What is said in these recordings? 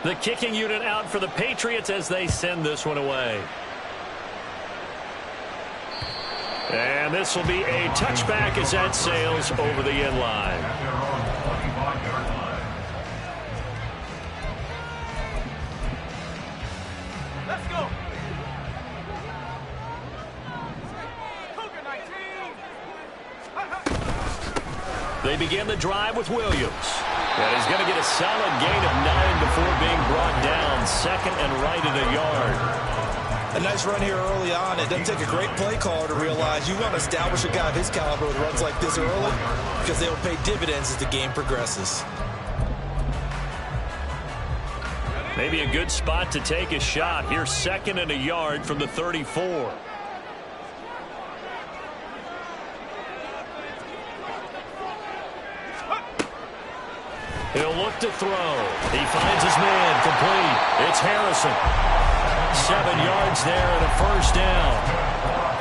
The kicking unit out for the Patriots as they send this one away. And this will be a touchback as that sails over the end line. Let's go. They begin the drive with Williams. And he's going to get a solid gain of 9 before being brought down. Second and right at a yard. A nice run here early on. It doesn't take a great play caller to realize you want to establish a guy of his caliber with runs like this early because they will pay dividends as the game progresses. Maybe a good spot to take a shot. Here's second and a yard from the 34. He'll look to throw. He finds his man complete. It's Harrison. 7 yards there and a first down.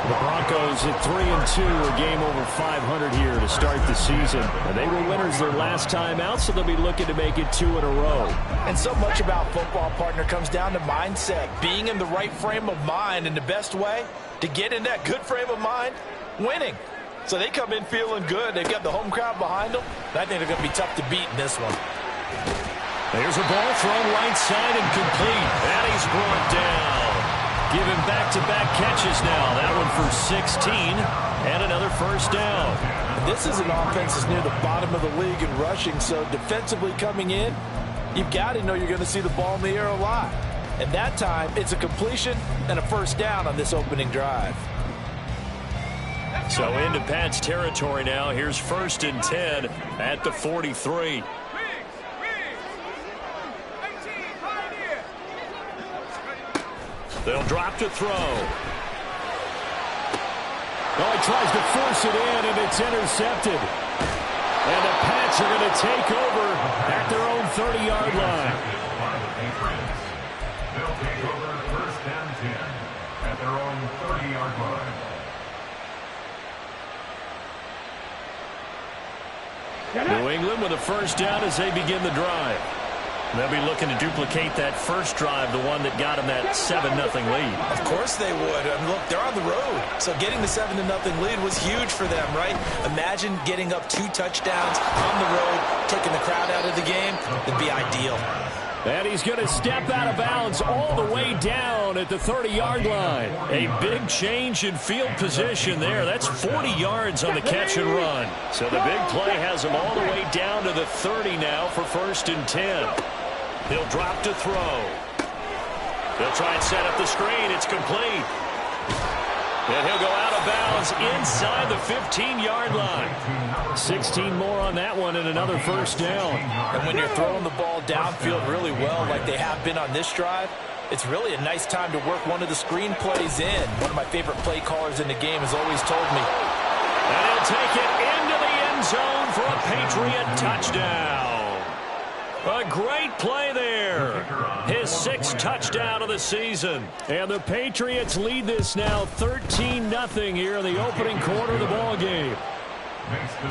The Broncos at 3-2, a game over 500 here to start the season. And they were winners their last time out, so they'll be looking to make it 2 in a row. And so much about football, partner, comes down to mindset. Being in the right frame of mind, and the best way to get in that good frame of mind, winning. So they come in feeling good. They've got the home crowd behind them. I think they're going to be tough to beat in this one. There's a ball thrown right side and complete. And he's brought down. Giving back-to-back catches now. That one for 16 and another first down. This is an offense that's near the bottom of the league in rushing, so defensively coming in, you've got to know you're going to see the ball in the air a lot. And that time, it's a completion and a first down on this opening drive. So into Pat's territory now. Here's first and 10 at the 43. They'll drop to throw. Oh, he tries to force it in, and it's intercepted. And the Pats are going to take over at their own 30-yard line. They'll take over first and 10 at their own 30-yard line. New England with a first down as they begin the drive. They'll be looking to duplicate that first drive, the one that got them that 7-0 lead. Of course they would. I mean, look, they're on the road. So getting the 7-0 lead was huge for them, right? Imagine getting up 2 touchdowns on the road, taking the crowd out of the game. It'd be ideal. And he's going to step out of bounds all the way down at the 30-yard line. A big change in field position there. That's 40 yards on the catch and run. So the big play has him all the way down to the 30 now for first and 10. He'll drop to throw. He'll try and set up the screen. It's complete. And he'll go out of bounds inside the 15-yard line. 16 more on that one and another first down. And when you're throwing the ball downfield really well like they have been on this drive, it's really a nice time to work one of the screen plays in. One of my favorite play callers in the game has always told me. And he'll take it into the end zone for a Patriot touchdown. A great play there. His 6th touchdown of the season. And the Patriots lead this now 13-0 here in the opening quarter of the ball game.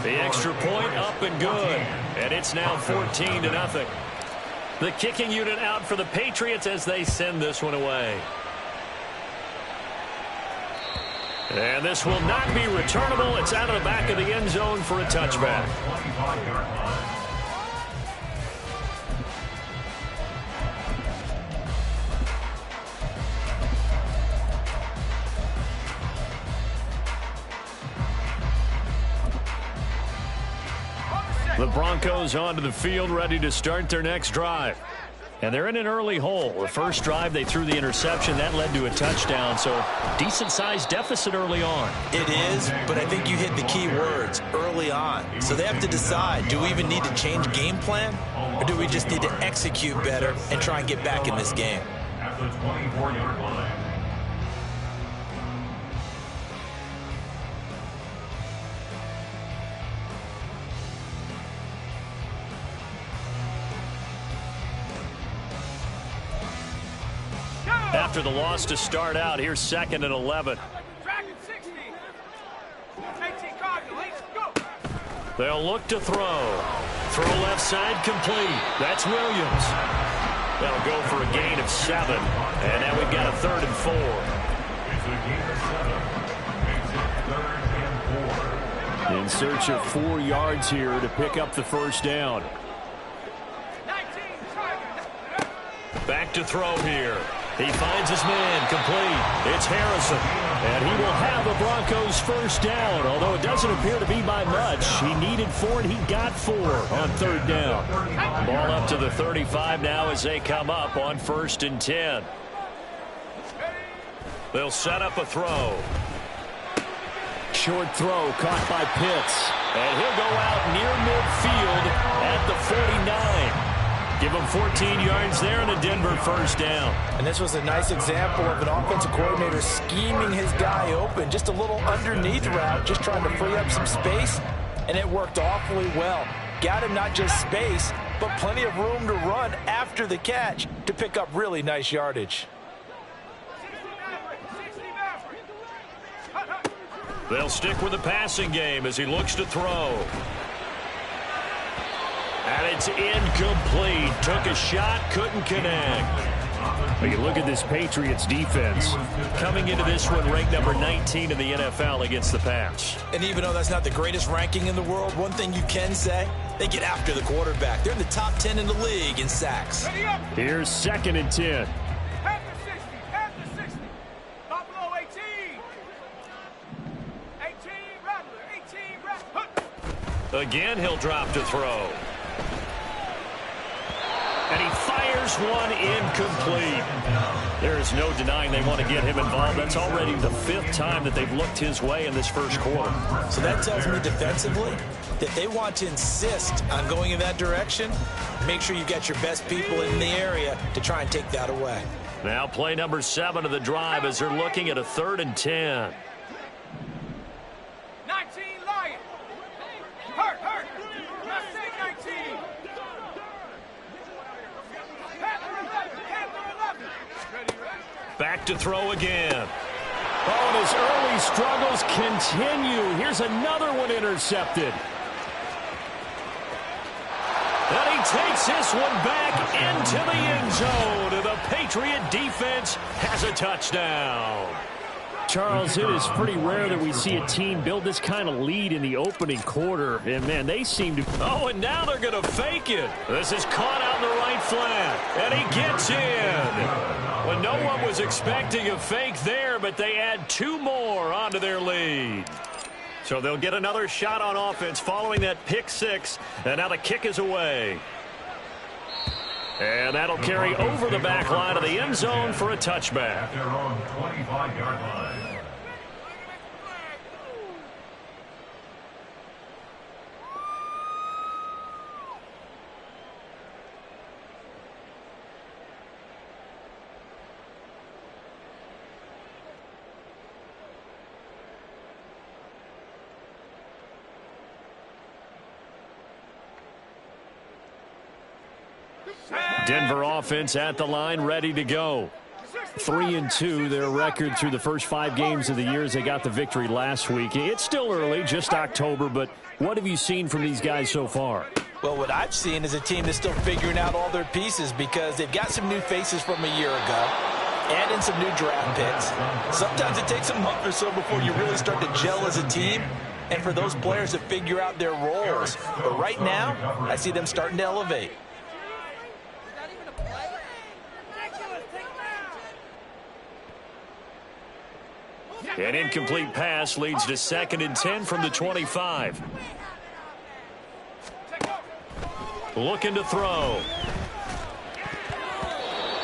The extra point up and good. And it's now 14-0. The kicking unit out for the Patriots as they send this one away. And this will not be returnable. It's out of the back of the end zone for a touchback. The Broncos onto the field, ready to start their next drive. And they're in an early hole. The first drive, they threw the interception. That led to a touchdown, so decent-sized deficit early on. It is, but I think you hit the key words, early on. So they have to decide, do we even need to change game plan, or do we just need to execute better and try and get back in this game? At the 24-yard line. After the loss to start out, here's second and 11. They'll look to throw. Throw left side complete. That's Williams. That'll go for a gain of 7. And now we've got a 3rd and 4. It's a gain of 7. Makes it 3rd and 4. In search of 4 yards here to pick up the first down. Back to throw here. He finds his man complete. It's Harrison. And he will have the Broncos first down, although it doesn't appear to be by much. He needed 4 and he got 4 on 3rd down. Ball up to the 35 now as they come up on 1st and 10. They'll set up a throw. Short throw caught by Pitts. And he'll go out near midfield at the 49. Give him 14 yards there and a Denver first down. And this was a nice example of an offensive coordinator scheming his guy open. Just a little underneath route, just trying to free up some space. And it worked awfully well. Got him not just space, but plenty of room to run after the catch to pick up really nice yardage. They'll stick with the passing game as he looks to throw. And it's incomplete. Took a shot, couldn't connect. But you look at this Patriots defense. Coming into this one ranked number 19 in the NFL against the pass. And even though that's not the greatest ranking in the world, one thing you can say, they get after the quarterback. They're in the top 10 in the league in sacks. Here's 2nd and 10. Again, he'll drop to throw. And he fires one incomplete. There is no denying they want to get him involved. That's already the 5th time that they've looked his way in this first quarter. So that tells me defensively that they want to insist on going in that direction. Make sure you get your best people in the area to try and take that away. Now play number 7 of the drive as they're looking at a 3rd and 10. 19 Lion. Hurt. Not saying 19. Back to throw again. Oh, and his early struggles continue. Here's another one intercepted. And he takes this one back into the end zone. And the Patriot defense has a touchdown. Charles, it is pretty rare that we see a team build this kind of lead in the opening quarter. And, man, they seem to... Oh, and now they're going to fake it. This is caught out in the right flat. And he gets in. Well, no one was expecting a fake there, but they add 2 more onto their lead. So they'll get another shot on offense following that pick 6. And now the kick is away. And that'll carry over the back line of the end zone for a touchback. At their own 25-yard line. Denver offense at the line, ready to go. 3-2, their record through the first 5 games of the year as they got the victory last week. It's still early, just October, but what have you seen from these guys so far? Well, what I've seen is a team that's still figuring out all their pieces because they've got some new faces from a year ago and in some new draft picks. Sometimes it takes a month or so before you really start to gel as a team and for those players to figure out their roles. But right now, I see them starting to elevate. An incomplete pass leads to 2nd and 10 from the 25. Looking to throw.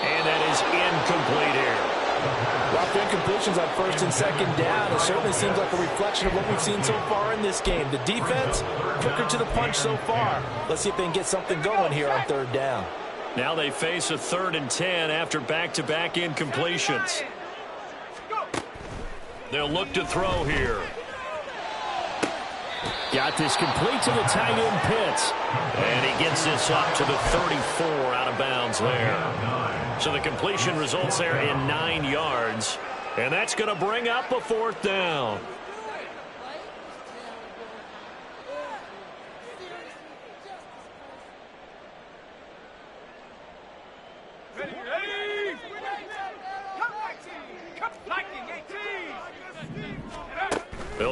And that is incomplete here. Rough incompletions on 1st and 2nd down. It certainly seems like a reflection of what we've seen so far in this game. The defense, quicker to the punch so far. Let's see if they can get something going here on 3rd down. Now they face a 3rd and 10 after back-to-back incompletions. They'll look to throw here. Got this complete to the tight end Pitts. And he gets this up to the 34 out of bounds there. So the completion results there in 9 yards. And that's going to bring up a 4th down.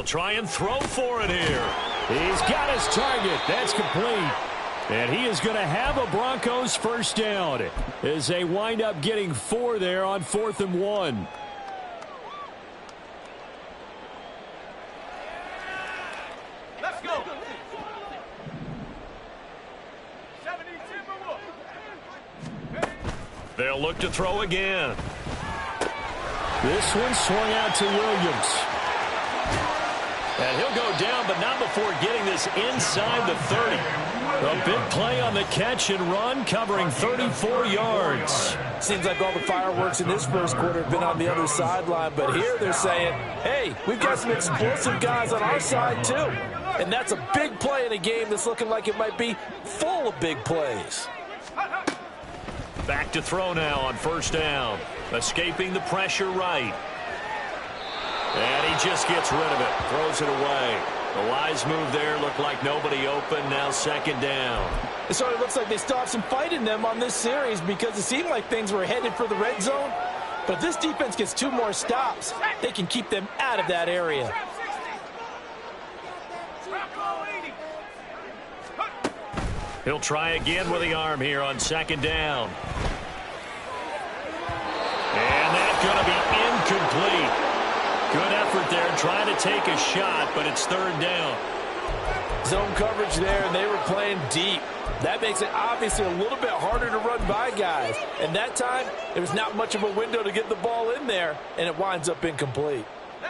try and throw for it here. He's got his target. That's complete. And he is going to have a Broncos first down as they wind up getting 4 there on 4th and 1. Let's go. They'll look to throw again. This one swung out to Williams. And he'll go down, but not before getting this inside the 30. A big play on the catch and run, covering 34 yards. Seems like all the fireworks in this first quarter have been on the other sideline, but here they're saying, hey, we've got some explosive guys on our side too. And that's a big play in a game that's looking like it might be full of big plays. Back to throw now on first down. Escaping the pressure right. And he just gets rid of it. Throws it away. The wise move there. Looked like nobody open. Now second down. It sort of looks like they still have some fight in them on this series because it seemed like things were headed for the red zone. But if this defense gets 2 more stops, they can keep them out of that area. He'll try again with the arm here on second down. And that's going to be incomplete. Good effort there, trying to take a shot, but it's third down. Zone coverage there, and they were playing deep. That makes it obviously a little bit harder to run by guys. And that time, there was not much of a window to get the ball in there, and it winds up incomplete.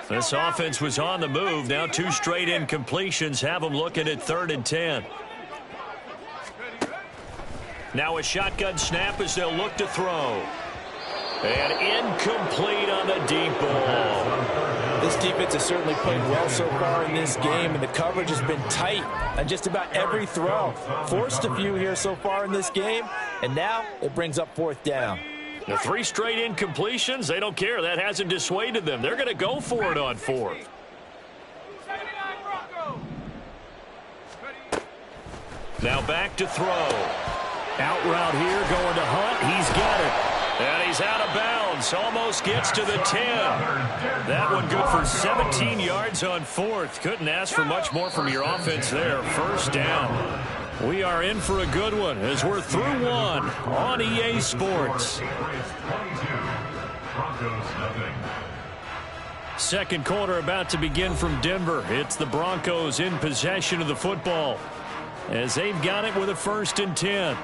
This offense was on the move. Now 2 straight incompletions have them looking at 3rd and 10. Now a shotgun snap as they'll look to throw. And incomplete on the deep ball. This defense has certainly played well so far in this game, and the coverage has been tight on just about every throw. Forced a few here so far in this game, and now it brings up 4th down. The 3 straight incompletions, they don't care. That hasn't dissuaded them. They're going to go for it on 4th. Now back to throw. Out route here, going to Hunt. He's got it. And he's out of bounds. Almost gets to the 10. That one good for 17 yards on 4th. Couldn't ask for much more from your offense there. First down. We are in for a good one as we're through 1 on EA Sports. Second quarter about to begin from Denver. It's the Broncos in possession of the football as they've got it with a 1st and 10.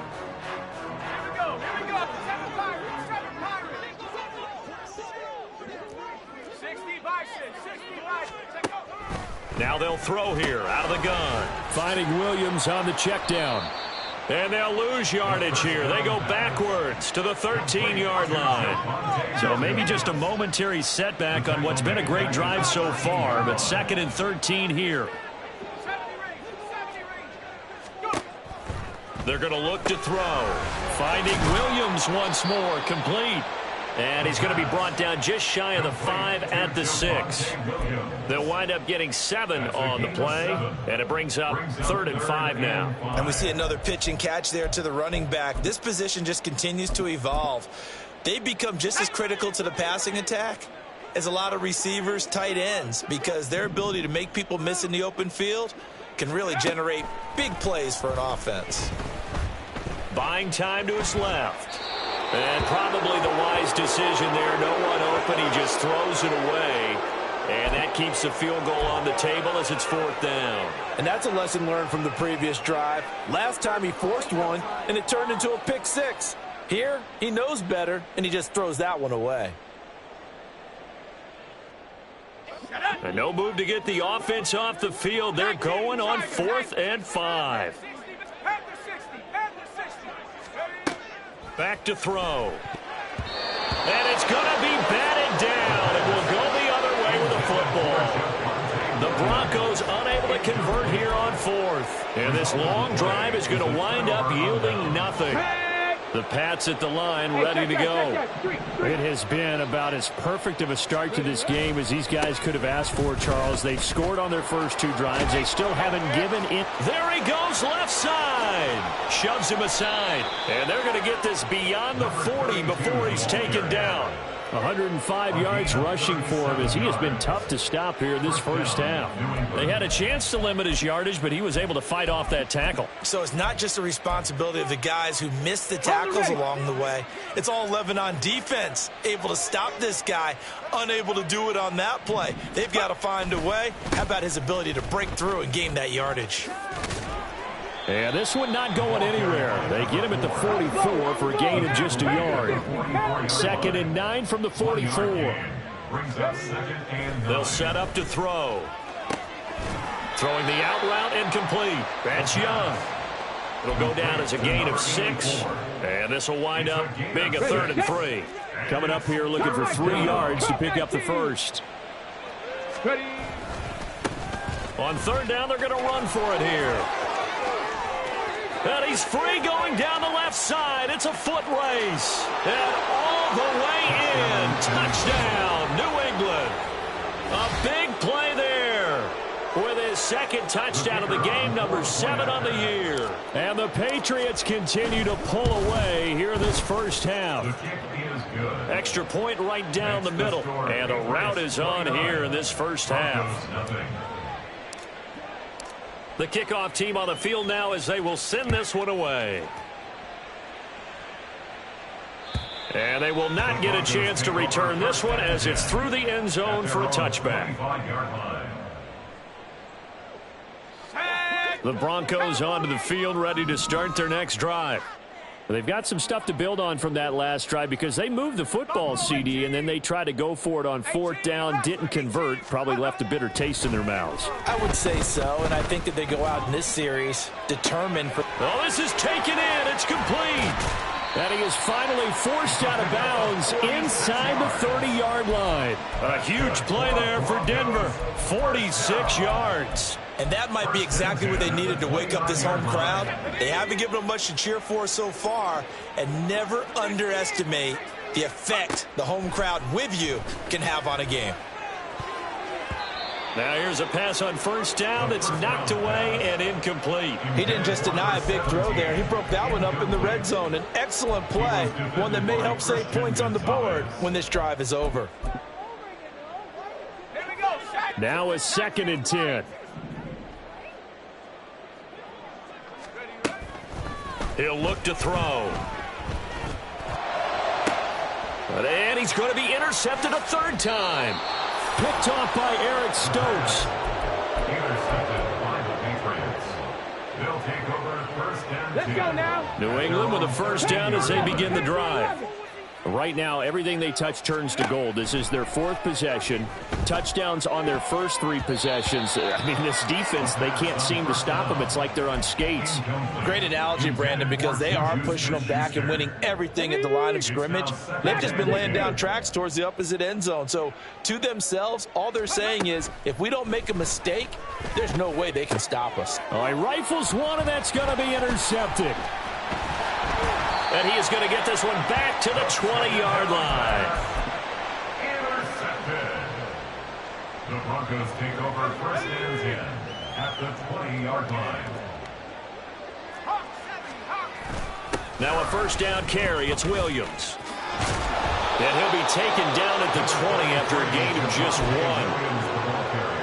Now they'll throw here out of the gun. Finding Williams on the check down. And they'll lose yardage here. They go backwards to the 13-yard line. So maybe just a momentary setback on what's been a great drive so far, but 2nd and 13 here. They're going to look to throw. Finding Williams once more, complete. And he's going to be brought down just shy of the 5 at the 6. They'll wind up getting 7 on the play, and it brings up 3rd and 5 now. And we see another pitch and catch there to the running back. This position just continues to evolve. They become just as critical to the passing attack as a lot of receivers, tight ends, because their ability to make people miss in the open field can really generate big plays for an offense. Buying time to his left. And probably the wise decision there. No one open. He just throws it away. And that keeps the field goal on the table as it's 4th down. And that's a lesson learned from the previous drive. Last time he forced one, and it turned into a pick 6. Here, he knows better, and he just throws that one away. And no move to get the offense off the field. They're going on 4th and 5. Back to throw. And it's going to be batted down. It will go the other way with the football. The Broncos unable to convert here on 4th. And this long drive is going to wind up yielding nothing. The Pats at the line, ready to go. It has been about as perfect of a start to this game as these guys could have asked for, Charles. They've scored on their first 2 drives. They still haven't given it. There he goes, left side. Shoves him aside. And they're going to get this beyond the 40 before he's taken down. 105 yards rushing for him as he has been tough to stop here this first half. They had a chance to limit his yardage, but he was able to fight off that tackle. So it's not just the responsibility of the guys who missed the tackles along the way. It's all 11 on defense, able to stop this guy, unable to do it on that play. They've got to find a way. How about his ability to break through and gain that yardage? And this one not going anywhere. They get him at the 44 for a gain of just a yard. 2nd and 9 from the 44. They'll set up to throw. Throwing the out route incomplete. That's Young. It'll go down as a gain of 6. And this will wind up being a 3rd and 3. Coming up here looking for 3 yards to pick up the first. On 3rd down, they're going to run for it here. And he's free going down the left side. It's a foot race. And all the way in. Touchdown, New England. A big play there with his 2nd touchdown of the game, number 7 on the year. And the Patriots continue to pull away here in this first half. Extra point right down the middle. And a route is on here in this first half. The kickoff team on the field now as they will send this one away. And they will not get a chance to return this one as it's through the end zone for a touchback. The Broncos onto the field ready to start their next drive. They've got some stuff to build on from that last drive because they moved the football, CD, and then they tried to go for it on 4th down, didn't convert, probably left a bitter taste in their mouths. I would say so, and I think that they go out in this series determined. Oh, this is taken in. It's complete. And he is finally forced out of bounds inside the 30-yard line. A huge play there for Denver. 46 yards. And that might be exactly what they needed to wake up this home crowd. They haven't given them much to cheer for so far, and never underestimate the effect the home crowd with you can have on a game. Now here's a pass on 1st down that's knocked away and incomplete. He didn't just deny a big throw there. He broke that one up in the red zone. An excellent play, one that may help save points on the board when this drive is over. Now a 2nd and 10. He'll look to throw. And he's going to be intercepted a 3rd time. Picked off by Eric Stokes. Intercepted by the Patriots. They'll take over 1st and 10. Let's go now. New England with a 1st down as they begin the drive. Right now, everything they touch turns to gold. This is their 4th possession. Touchdowns on their first 3 possessions. I mean, this defense, they can't seem to stop them. It's like they're on skates. Great analogy, Brandon, because they are pushing them back and winning everything at the line of scrimmage. They've just been laying down tracks towards the opposite end zone. So, to themselves, all they're saying is, if we don't make a mistake, there's no way they can stop us. All right, rifles one, and that's going to be intercepted. And he is going to get this one back to the 20-yard line. Intercepted. The Broncos take over 1st and 10 at the 20-yard line. Now a 1st down carry. It's Williams. And he'll be taken down at the 20 after a gain of just 1.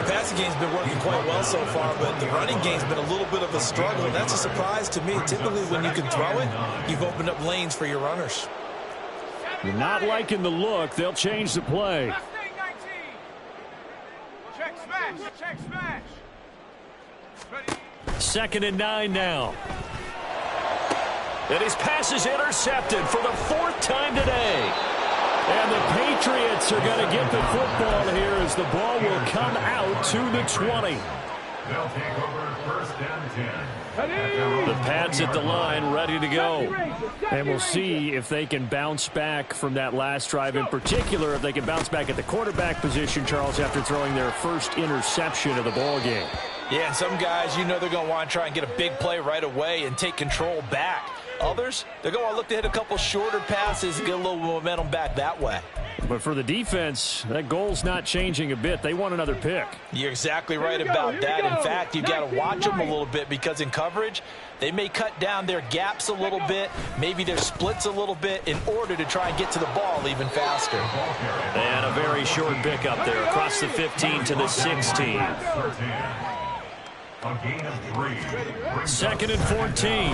The passing game's been working quite well so far, but the running game's been a little bit of a struggle. That's a surprise to me. Typically, when you can throw it, you've opened up lanes for your runners. You're not liking the look. They'll change the play. Check smash. Check smash. Ready. 2nd and 9 now. And his pass is intercepted for the 4th time today. And the Patriots are going to get the football here as the ball will come out to the 20. They'll take over 1st and 10. The Pats at the line ready to go. And we'll see if they can bounce back from that last drive. In particular, if they can bounce back at the quarterback position, Charles, after throwing their first interception of the ball game. Yeah, and some guys, you know they're going to want to try and get a big play right away and take control back. Others, they're going to look to hit a couple shorter passes and get a little momentum back that way. But for the defense, that goal's not changing a bit. They want another pick. You're exactly right about that. In fact, you've got to watch them a little bit because in coverage, they may cut down their gaps a little bit, maybe their splits a little bit in order to try and get to the ball even faster. And a very short pick up there across the 15 to the 16. A gain of 3. 2nd and 14.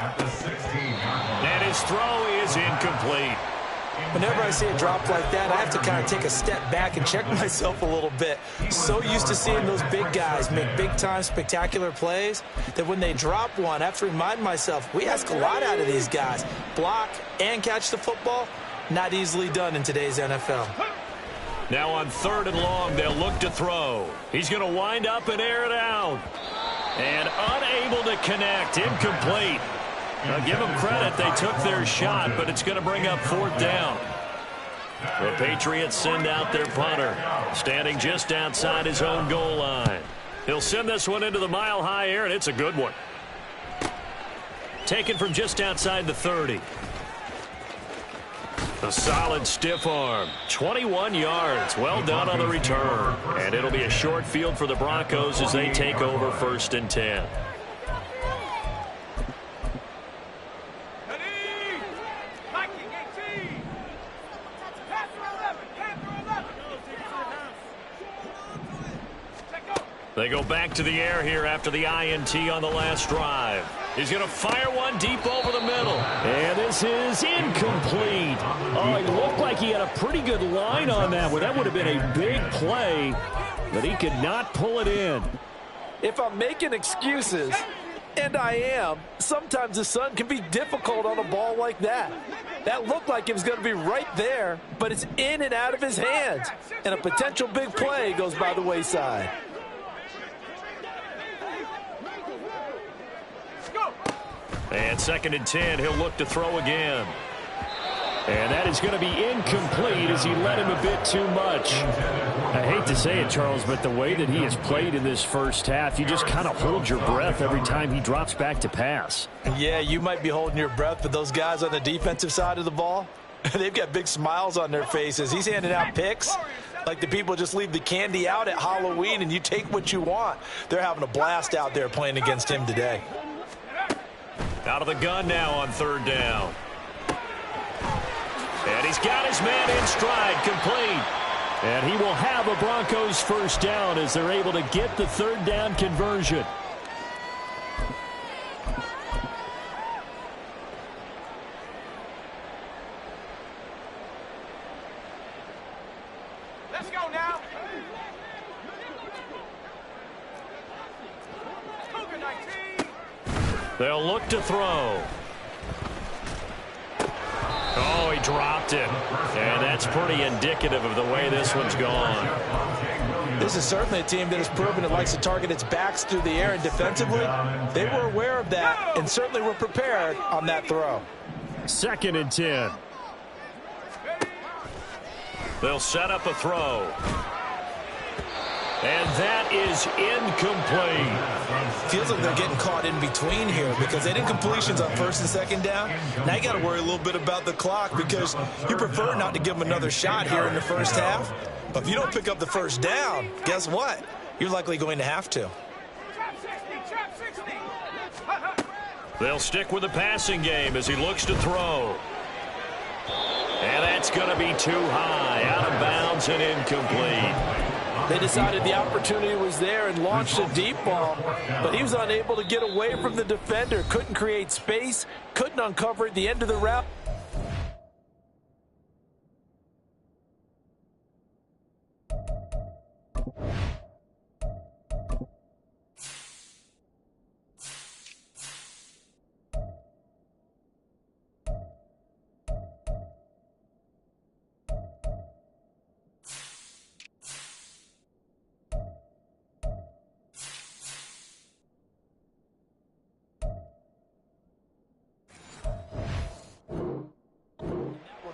At the 16. And his throw is incomplete. Whenever I see a drop like that, I have to kind of take a step back and check myself a little bit. So used to seeing those big guys make big-time spectacular plays that when they drop one, I have to remind myself, we ask a lot out of these guys. Block and catch the football, not easily done in today's NFL. Now on 3rd and long, they'll look to throw. He's going to wind up and air it out. And unable to connect, incomplete. Now, give them credit. They took their shot, but it's going to bring up 4th down. The Patriots send out their punter, standing just outside his own goal line. He'll send this one into the mile-high air, and it's a good one. Taken from just outside the 30. A solid stiff arm. 21 yards. Well done on the return. And it'll be a short field for the Broncos as they take over 1st and 10. They go back to the air here after the INT on the last drive. He's going to fire one deep over the middle. And this is incomplete. Oh, it looked like he had a pretty good line on that one. That would have been a big play, but he could not pull it in. If I'm making excuses, and I am, sometimes the sun can be difficult on a ball like that. That looked like it was going to be right there, but it's in and out of his hands. And a potential big play goes by the wayside. And 2nd and 10, he'll look to throw again. And that is going to be incomplete as he led him a bit too much. I hate to say it, Charles, but the way that he has played in this first half, you just kind of hold your breath every time he drops back to pass. Yeah, you might be holding your breath, but those guys on the defensive side of the ball, they've got big smiles on their faces. He's handing out picks like the people just leave the candy out at Halloween and you take what you want. They're having a blast out there playing against him today. Out of the gun now on 3rd down. And he's got his man in stride, complete. And he will have a Broncos 1st down as they're able to get the 3rd down conversion. Let's go now. Cougar 19. They'll look to throw. Oh, he dropped it. And that's pretty indicative of the way this one's gone. This is certainly a team that has proven it likes to target its backs through the air, and defensively, they were aware of that and certainly were prepared on that throw. 2nd and 10. They'll set up a throw. And that is incomplete. Feels like they're getting caught in between here because they did completions on 1st and 2nd down. Now you got to worry a little bit about the clock because you prefer not to give them another shot here in the first half. But if you don't pick up the 1st down, guess what? You're likely going to have to. Trap 60. They'll stick with the passing game as he looks to throw. And that's going to be too high, out of bounds and incomplete. They decided the opportunity was there and launched a deep ball, but he was unable to get away from the defender, couldn't create space, couldn't uncover at the end of the route.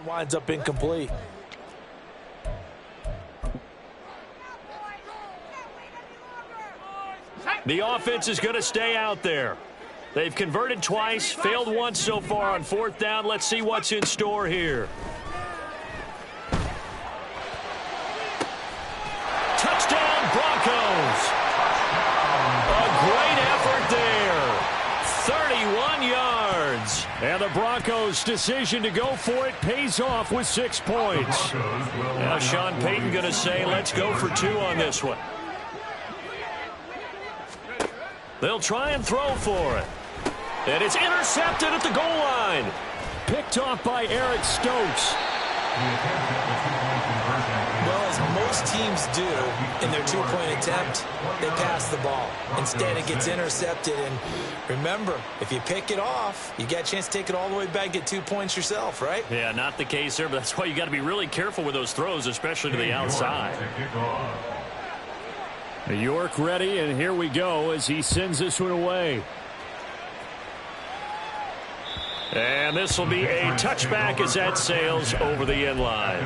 Winds up incomplete. The offense is going to stay out there. They've converted twice, failed once so far on 4th down. Let's see what's in store here. 31 yards. And the Broncos' decision to go for it pays off with 6 points. Now Sean Payton going to say, let's go for 2 on this one. They'll try and throw for it. And it's intercepted at the goal line. Picked off by Eric Stokes. Well, as most teams do in their 2-point attempt, they pass the ball. Instead, it gets intercepted. And remember, if you pick it off, you get a chance to take it all the way back, get 2 points yourself, right? Yeah, not the case there, but that's why you got to be really careful with those throws, especially to the outside. York ready, and here we go as he sends this one away. And this will be a touchback as that sails over the end line.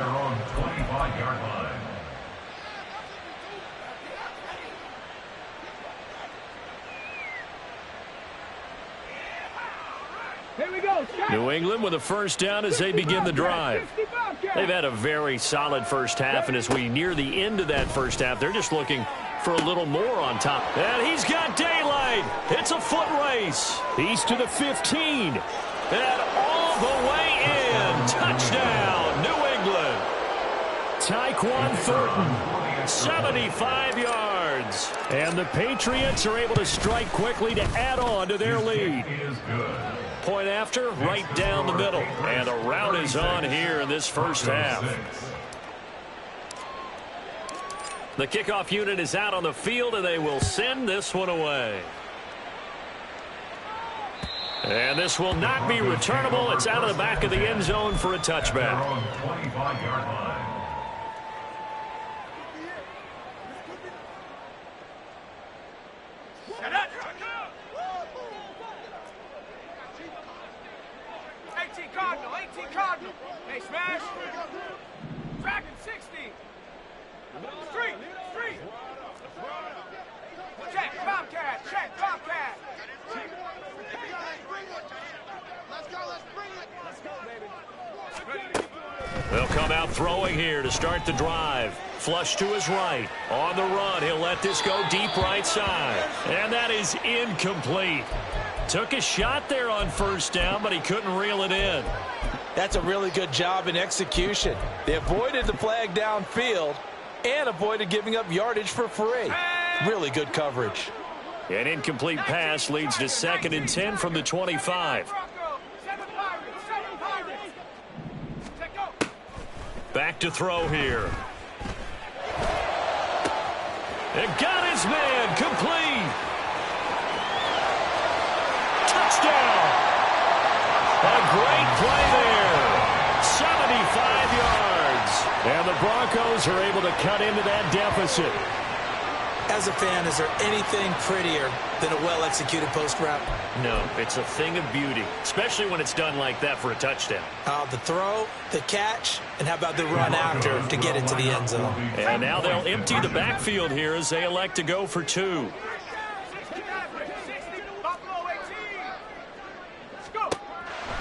Here we go. New England with a first down as they begin the drive. They've had a very solid first half, and as we near the end of that first half, they're just looking for a little more on top. And he's got daylight. It's a foot race. He's to the 15. And all the way in. Touchdown, New England. Tyquan Thornton. 75 yards. And the Patriots are able to strike quickly to add on to their lead. Point after, right down the middle. And the route is on here in this first half. The kickoff unit is out on the field, and they will send this one away. And this will not be returnable. It's out of the back of the end zone for a touchback. 25-yard line. Cardinal. Hey, smash. Dragon 60. Street. Check, Bobcat. Check, Bobcat. Let's go, baby. They'll come out throwing here to start the drive. Flush to his right. On the run, he'll let this go deep right side. And that is incomplete. Took a shot there on first down, but he couldn't reel it in. That's a really good job in execution. They avoided the flag downfield and avoided giving up yardage for free. Really good coverage. An incomplete pass leads to 2nd and 10 from the 25. Back to throw here. And got his man complete. Touchdown. A great play there. 75 yards. And the Broncos are able to cut into that deficit. As a fan, is there anything prettier than a well-executed post route? No, it's a thing of beauty, especially when it's done like that for a touchdown. The throw, the catch, and how about the run after to get it to the end zone? And now they'll empty the backfield here as they elect to go for 2.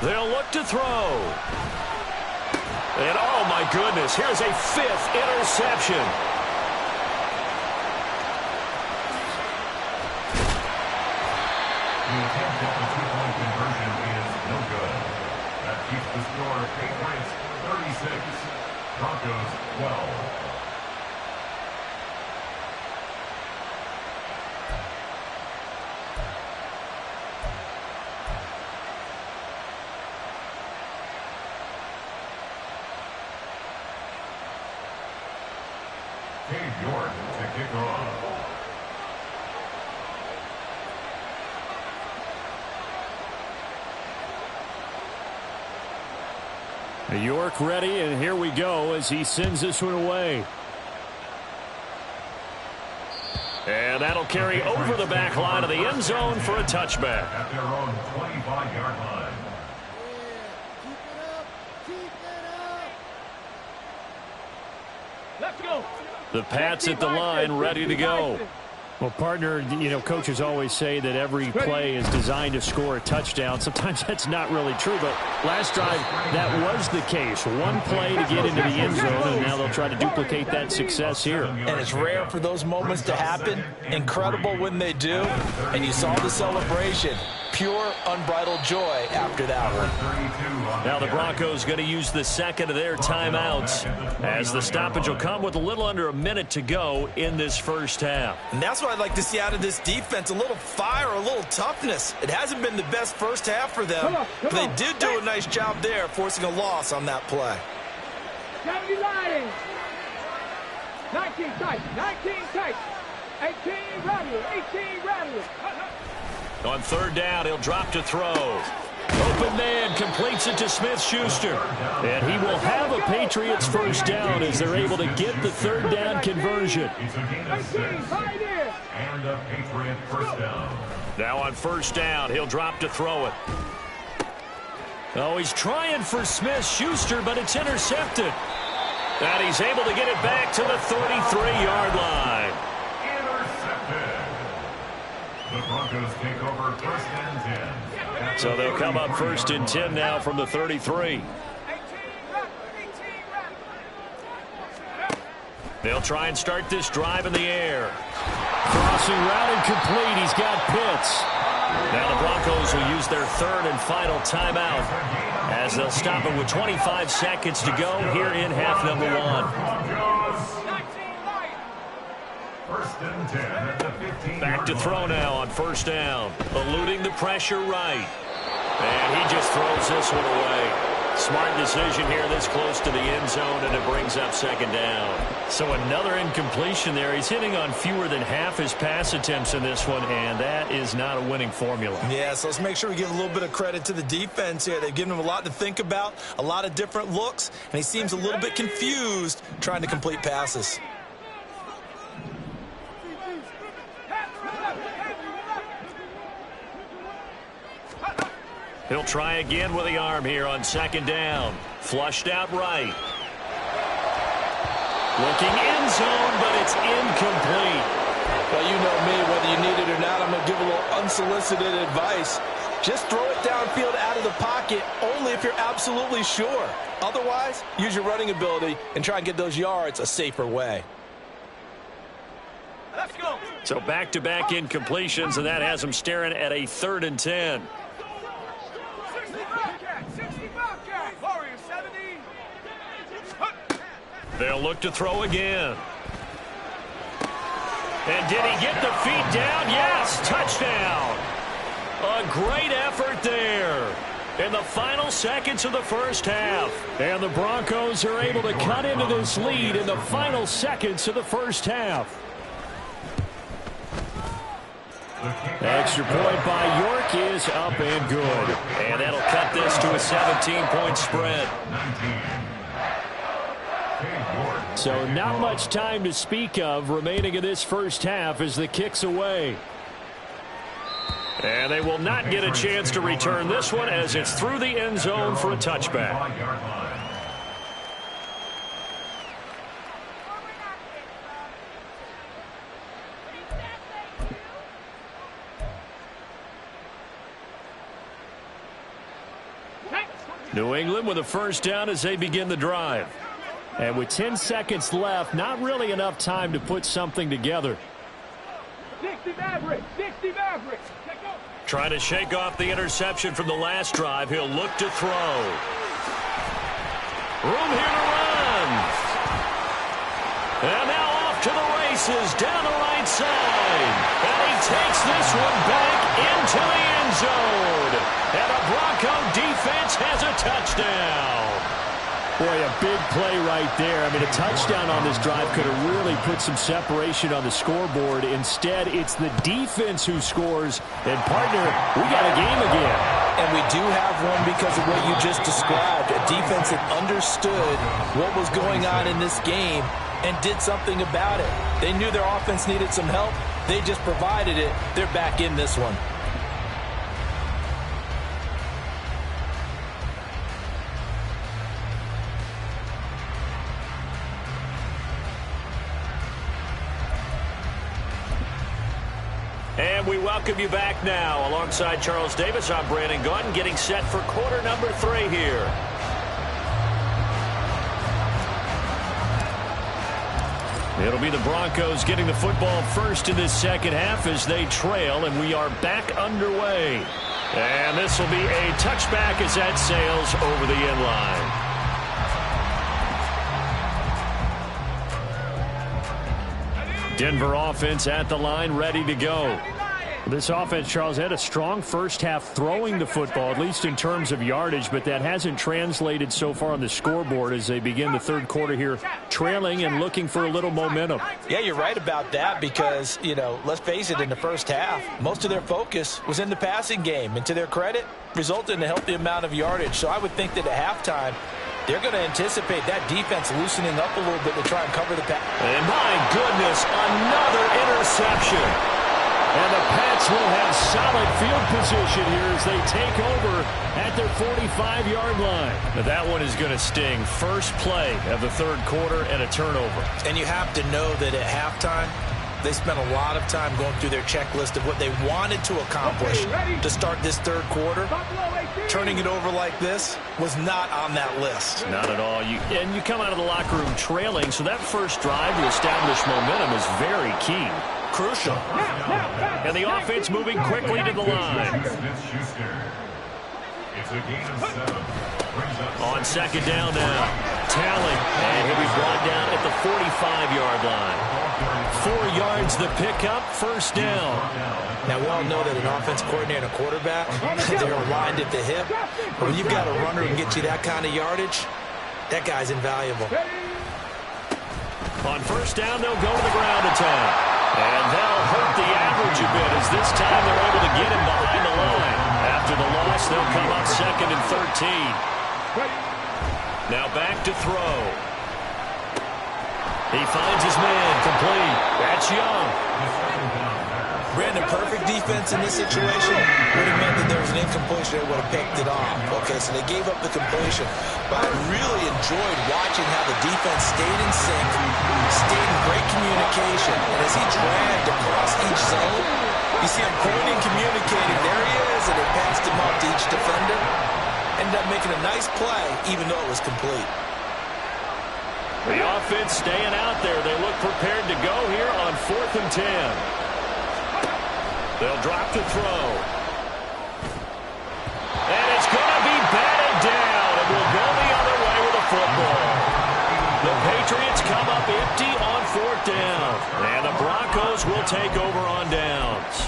They'll look to throw. And oh my goodness, here's a 5th interception. The attempt at the 2-point conversion is no good. That keeps the score Patriots 36, Broncos 12. York to kick off. York ready, and here we go as he sends this one away. And that'll carry over the back line of the end zone for a touchback. At their own 25-yard line. Let's go. The Pats at the line, ready to go. Well, partner, you know, coaches always say that every play is designed to score a touchdown. Sometimes that's not really true, but last drive, that was the case. One play to get into the end zone, and now they'll try to duplicate that success here. And it's rare for those moments to happen. Incredible when they do. And you saw the celebration. pure, unbridled joy after that one. Now the Broncos going to use the second of their timeouts as the stoppage will come with a little under a minute to go in this first half. And that's what I'd like to see out of this defense, a little fire, a little toughness. It hasn't been the best first half for them, but they did do a nice job there forcing a loss on that play. 70 line. 19 tight, 19 tight. 18 rattle, 18 rattle. On third down, he'll drop to throw. Open man completes it to Smith-Schuster. And he will have a Patriots first down as they're able to get the third down conversion. And a Patriot first down. Now on first down, he'll drop to throw it. Oh, he's trying for Smith-Schuster, but it's intercepted. And he's able to get it back to the 33-yard line. Intercepted. The Broncos take over first and 10. So they'll come up first and 10 now from the 33. They'll try and start this drive in the air. Crossing route incomplete. He's got Pitts. Now the Broncos will use their third and final timeout as they'll stop it with 25 seconds to go here in half number one. First and 10 at the 15. Back to throw now on first down. Eluding the pressure right. And he just throws this one away. Smart decision here this close to the end zone, and it brings up second down. So another incompletion there. He's hitting on fewer than half his pass attempts in this one, and that is not a winning formula. Yeah, so let's make sure we give a little bit of credit to the defense here. They've given him a lot to think about, a lot of different looks, and he seems a little bit confused trying to complete passes. He'll try again with the arm here on second down. Flushed out right. Looking end zone, but it's incomplete. Well, you know me, whether you need it or not, I'm going to give a little unsolicited advice. Just throw it downfield out of the pocket only if you're absolutely sure. Otherwise, use your running ability and try and get those yards a safer way. Let's go. So back-to-back incompletions, and that has him staring at a third and 10. 60 Bobcat. Warrior 70. They'll look to throw again. And did he get the feet down? Yes, touchdown. A great effort there in the final seconds of the first half. And the Broncos are able to cut into this lead in the final seconds of the first half. Extra point by York is up and good. And that'll cut this to a 17-point spread. So not much time to speak of remaining in this first half as the kick's away. And they will not get a chance to return this one as it's through the end zone for a touchback. New England with a first down as they begin the drive. And with 10 seconds left, not really enough time to put something together. 60 Maverick. 60 Maverick. Trying to shake off the interception from the last drive. He'll look to throw. Room here to run. And now off to the races down the right side. And he takes this one back into the end zone. And the Bronco defense has a touchdown. Boy, a big play right there. I mean, a touchdown on this drive could have really put some separation on the scoreboard. Instead, it's the defense who scores. And, partner, we got a game again. And we do have one because of what you just described. A defense that understood what was going on in this game and did something about it. They knew their offense needed some help. They just provided it. They're back in this one. And we welcome you back now. Alongside Charles Davis, I'm Brandon Gaudin, getting set for quarter number 3 here. It'll be the Broncos getting the football first in this second half as they trail, and we are back underway. And this will be a touchback as that sails over the end line. Denver offense at the line, ready to go. This offense, Charles, had a strong first half throwing the football, at least in terms of yardage, but that hasn't translated so far on the scoreboard as they begin the third quarter here, trailing and looking for a little momentum. Yeah, you're right about that because, you know, let's face it, in the first half, most of their focus was in the passing game, and to their credit, resulted in a healthy amount of yardage. So I would think that at halftime, they're going to anticipate that defense loosening up a little bit to try and cover the pass. And my goodness, another interception. And the Pats will have solid field position here as they take over at their 45-yard line. Now that one is going to sting. First play of the third quarter and a turnover. And you have to know that at halftime, they spent a lot of time going through their checklist of what they wanted to accomplish to start this third quarter. Turning it over like this was not on that list. Not at all. And you come out of the locker room trailing, so that first drive to establish momentum is very key. Crucial. And the offense moving quickly to the line. On second down now. Talent. And he'll be brought down at the 45-yard line. 4 yards the pickup, first down. Now, we all know that an offense coordinator and a quarterback, they're aligned at the hip. But when you've got a runner who can get you that kind of yardage, that guy's invaluable. On first down, they'll go to the ground attack. And they'll hurt the average a bit as this time they're able to get him behind the line. After the loss, they'll come up 2nd and 13. Now back to throw. He finds his man, complete. That's Young. Brandon, perfect defense in this situation would have meant that there was an incompletion. They would have picked it off. Okay, so they gave up the completion. But I really enjoyed watching how the defense stayed in sync, stayed in great communication. And as he dragged across each zone, you see him pointing, communicating. There he is, and they passed him off to each defender. Ended up making a nice play, even though it was complete. The offense staying out there. They look prepared to go here on 4th and 10. They'll drop to throw. And it's going to be batted down. And will go the other way with the football. The Patriots come up empty on 4th down. And the Broncos will take over on downs.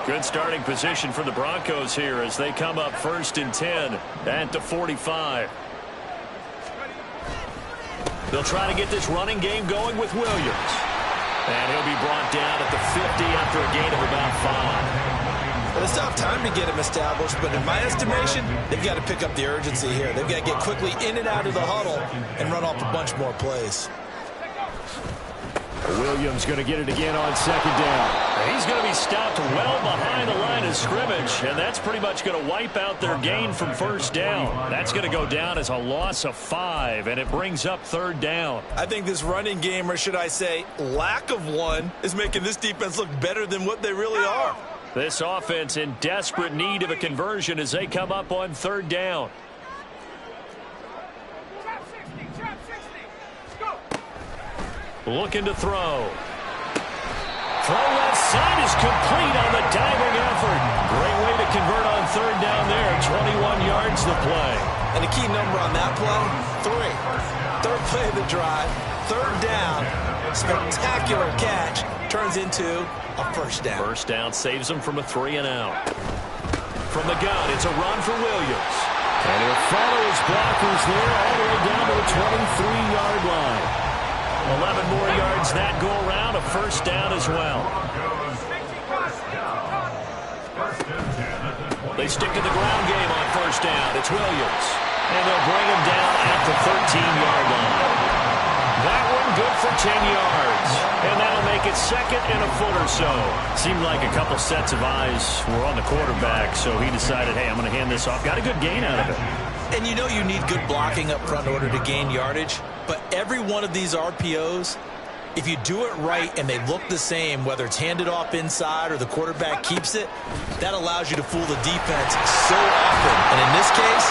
Good starting position for the Broncos here as they come up 1st and 10 at the 45. They'll try to get this running game going with Williams. And he'll be brought down at the 50 after a gain of about 5. Well, they still have time to get him established, but in my estimation, they've got to pick up the urgency here. They've got to get quickly in and out of the huddle and run off a bunch more plays. Williams going to get it again on 2nd down. He's going to be stopped well behind the line of scrimmage, and that's pretty much going to wipe out their gain from 1st down. That's going to go down as a loss of 5, and it brings up 3rd down. I think this running game, or should I say lack of one, is making this defense look better than what they really are. This offense in desperate need of a conversion as they come up on 3rd down. Looking to throw. Throw left side is complete on the diving effort. Great way to convert on 3rd down there. 21 yards the play. And the key number on that play, 3. 3rd play of the drive, 3rd down. Spectacular catch. Turns into a 1st down. 1st down saves them from a 3 and out. From the gun, it's a run for Williams. And he'll follow his blockers there all the way down to the 23-yard line. 11 more yards that go around, a 1st down as well. They stick to the ground game on 1st down. It's Williams. And they'll bring him down at the 13-yard line. That one good for 10 yards. And that'll make it 2nd and a foot or so. Seemed like a couple sets of eyes were on the quarterback, so he decided, hey, I'm going to hand this off. Got a good gain out of it. And you know you need good blocking up front in order to gain yardage. But every one of these RPOs, if you do it right and they look the same, whether it's handed off inside or the quarterback keeps it, that allows you to fool the defense so often. And in this case,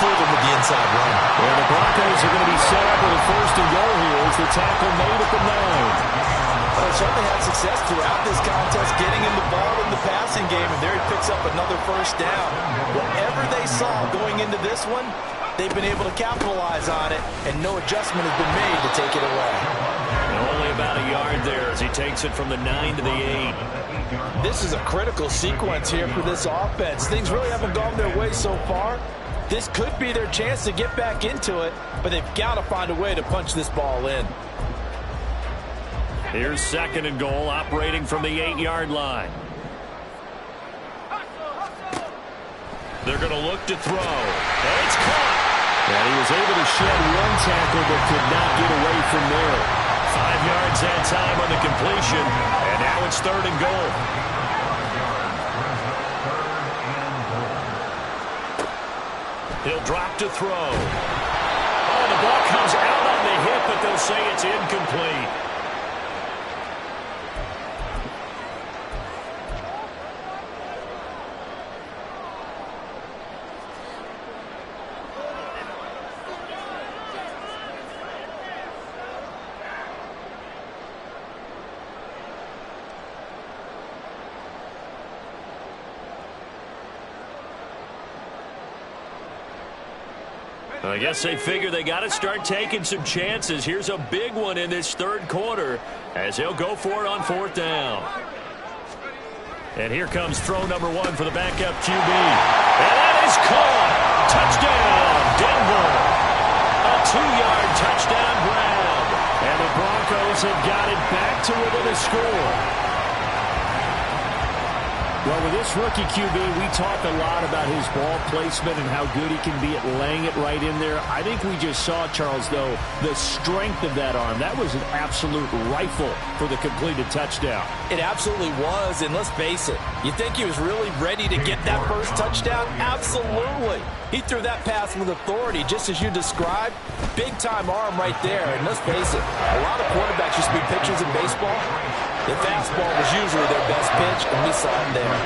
fool them with the inside run. Well, the Broncos are going to be set up with a 1st and goal here as the tackle made at the 9. Well, certainly had success throughout this contest, getting him the ball in the passing game, and there he picks up another first down. Whatever they saw going into this one, they've been able to capitalize on it, and no adjustment has been made to take it away. And only about a yard there as he takes it from the 9 to the 8. This is a critical sequence here for this offense. Things really haven't gone their way so far. This could be their chance to get back into it, but they've got to find a way to punch this ball in. Here's 2nd and goal, operating from the 8-yard line. They're going to look to throw. And it's caught. And he was able to shed one tackle but could not get away from there. 5 yards that time on the completion. And now it's 3rd and goal. He'll drop to throw. Oh, the ball comes out on the hit, but they'll say it's incomplete. I guess they figure they got to start taking some chances. Here's a big one in this 3rd quarter as he'll go for it on 4th down. And here comes throw number 1 for the backup QB. And that is caught. Touchdown, Denver. A 2-yard touchdown grab. And the Broncos have got it back to within a score. Well, with this rookie QB, we talk a lot about his ball placement and how good he can be at laying it right in there. I think we just saw, Charles, though, the strength of that arm. That was an absolute rifle for the completed touchdown. It absolutely was, and let's face it, you think he was really ready to get that first touchdown? Absolutely. He threw that pass with authority, just as you described. Big-time arm right there, and let's face it, a lot of quarterbacks used to be pitchers in baseball. The fastball was usually their best pitch, and we saw it there.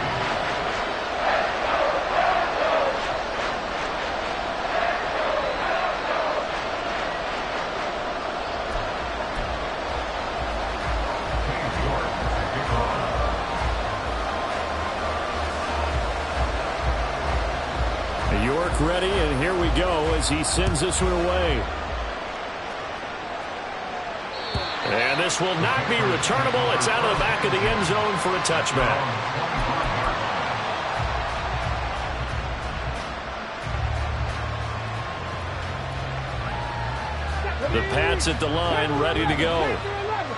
York ready, and here we go as he sends this one away. And this will not be returnable. It's out of the back of the end zone for a touchback. The Pats at the line, ready to go.